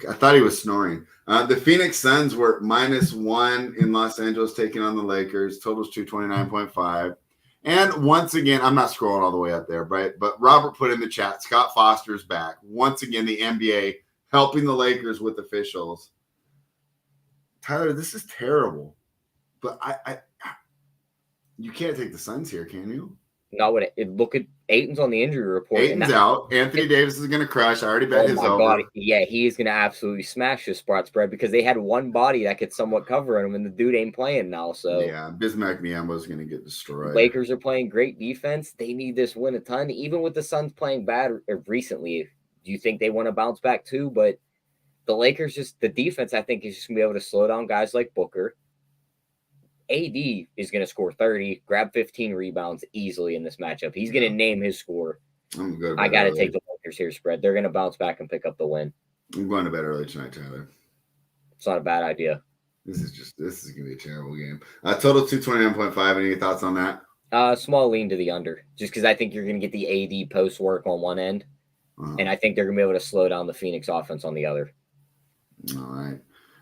Speaker 1: I thought he was snoring. The Phoenix Suns were -1 in Los Angeles, taking on the Lakers. Totals 229.5. And once again, I'm not scrolling all the way up there, right? But Robert put in the chat, Scott Foster's back. Once again, the NBA helping the Lakers with officials. Tyler, this is terrible. But you can't take the Suns here, can you?
Speaker 3: Not what it look at. Aiton's on the injury report.
Speaker 1: Aiton's out. Anthony Davis is going to crush. I already bet his over.
Speaker 3: God. Yeah, he is going to absolutely smash this spot spread because they had one body that could somewhat cover him, and the dude ain't playing now. So
Speaker 1: yeah, Bismack Biyombo is going to get destroyed.
Speaker 3: Lakers are playing great defense. They need this win a ton. Even with the Suns playing bad recently, do you think they want to bounce back too? But the Lakers the defense, I think, is just going to be able to slow down guys like Booker. AD is going to score 30, grab 15 rebounds easily in this matchup. He's going to name his score. I got to take the Lakers here spread. They're going to bounce back and pick up the win.
Speaker 1: I'm going to bed early tonight, Tyler.
Speaker 3: It's not a bad idea.
Speaker 1: This is going to be a terrible game. Total 229.5. Any thoughts on that?
Speaker 3: Small lean to the under, just because I think you're going to get the AD post work on one end, and I think they're going to be able to slow down the Phoenix offense on the other.
Speaker 1: All right.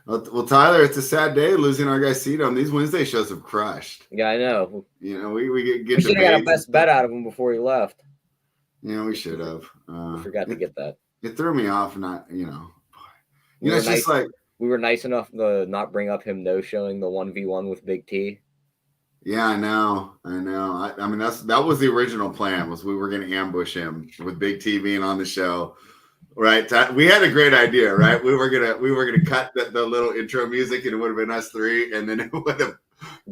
Speaker 1: Well, Tyler, it's a sad day losing our guy Cito, and these Wednesday shows have crushed.
Speaker 3: Yeah, I know.
Speaker 1: You know, we get
Speaker 3: we should have got a best bet out of him before he left.
Speaker 1: Yeah, we should have.
Speaker 3: We forgot to get that.
Speaker 1: It threw me off. It's just like
Speaker 3: we were nice enough to not bring up him showing the 1v1 with Big T.
Speaker 1: Yeah, I know. I mean, that was the original plan. Was we were going to ambush him with Big T being on the show. Right, we had a great idea, right? We were gonna cut the little intro music, and it would have been us three, and then it would have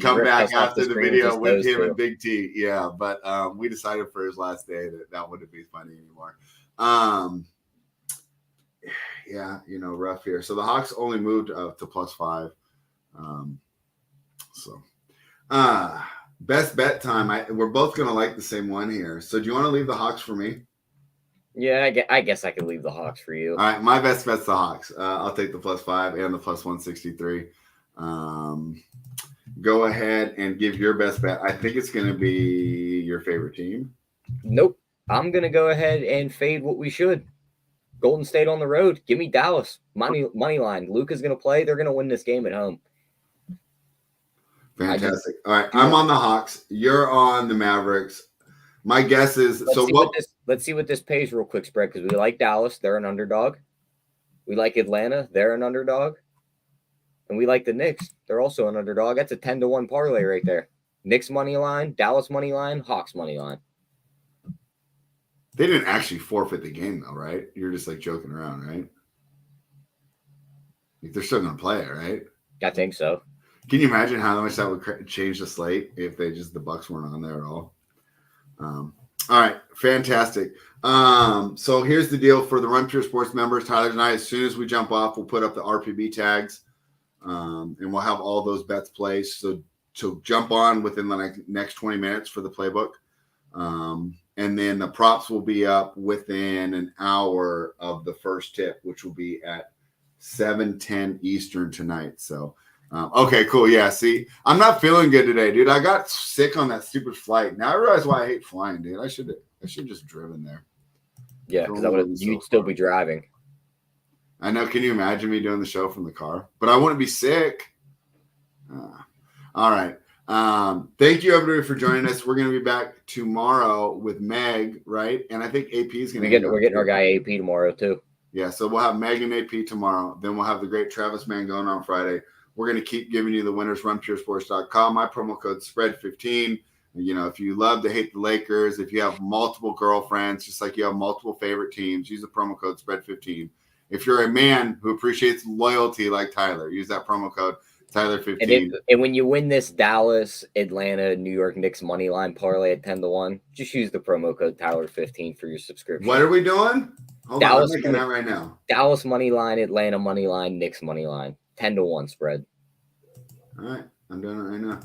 Speaker 1: come back after the video with him and Big T. Yeah, but we decided for his last day that wouldn't be funny anymore. Yeah, rough here. So the Hawks only moved up to +5. Best bet time. We're both gonna like the same one here. So do you want to leave the Hawks for me?
Speaker 3: Yeah, I guess I could leave the Hawks for you.
Speaker 1: All right, my best bet's the Hawks. I'll take the +5 and the +163. Go ahead and give your best bet. I think it's going to be your favorite team.
Speaker 3: Nope. I'm going to go ahead and fade what we should. Golden State on the road. Give me Dallas. Money line. Luka's going to play. They're going to win this game at home.
Speaker 1: Fantastic. All right, I'm on the Hawks. You're on the Mavericks. My guess is
Speaker 3: let's see what this pays real quick spread because we like Dallas. They're an underdog. We like Atlanta. They're an underdog. And we like the Knicks. They're also an underdog. That's a 10-1 parlay right there. Knicks money line, Dallas money line, Hawks money line.
Speaker 1: They didn't actually forfeit the game though, right? You're just like joking around, right? They're still going to play it, right?
Speaker 3: I think so.
Speaker 1: Can you imagine how much that would change the slate if the Bucks weren't on there at all? All right, fantastic. So here's the deal for the Run Pure Sports members. Tyler and I, as soon as we jump off, we'll put up the RPB tags, and we'll have all those bets placed. So jump on within the next 20 minutes for the playbook. And then the props will be up within an hour of the first tip, which will be at 7:10 Eastern tonight. So, okay, cool. Yeah, see, I'm not feeling good today, dude. I got sick on that stupid flight. Now I realize why I hate flying, dude. I should just driven there.
Speaker 3: Yeah, because you'd still be driving.
Speaker 1: I know. Can you imagine me doing the show from the car? But I wouldn't be sick. All right. Thank you everybody for joining us. We're going to be back tomorrow with Meg, right? And I think AP is going to.
Speaker 3: We're getting our guy AP tomorrow too.
Speaker 1: Yeah, so we'll have Meg and AP tomorrow. Then we'll have the great Travis Man going on Friday. We're going to keep giving you the winners. RunPureSports.com. My promo code spread15. You know, if you love to hate the Lakers, if you have multiple girlfriends, just like you have multiple favorite teams, use the promo code spread15. If you're a man who appreciates loyalty like Tyler, use that promo code Tyler15.
Speaker 3: And when you win this Dallas, Atlanta, New York Knicks money line parlay at 10-1, just use the promo code Tyler15 for your subscription.
Speaker 1: What are we doing? Hold
Speaker 3: Dallas,
Speaker 1: on, I'm making that right now.
Speaker 3: Dallas money line, Atlanta money line, Knicks money line, 10-1 spread.
Speaker 1: All right, I'm doing it right now.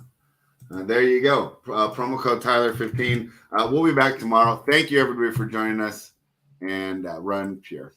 Speaker 1: There you go. Promo code Tyler15. We'll be back tomorrow. Thank you everybody for joining us, and run pure.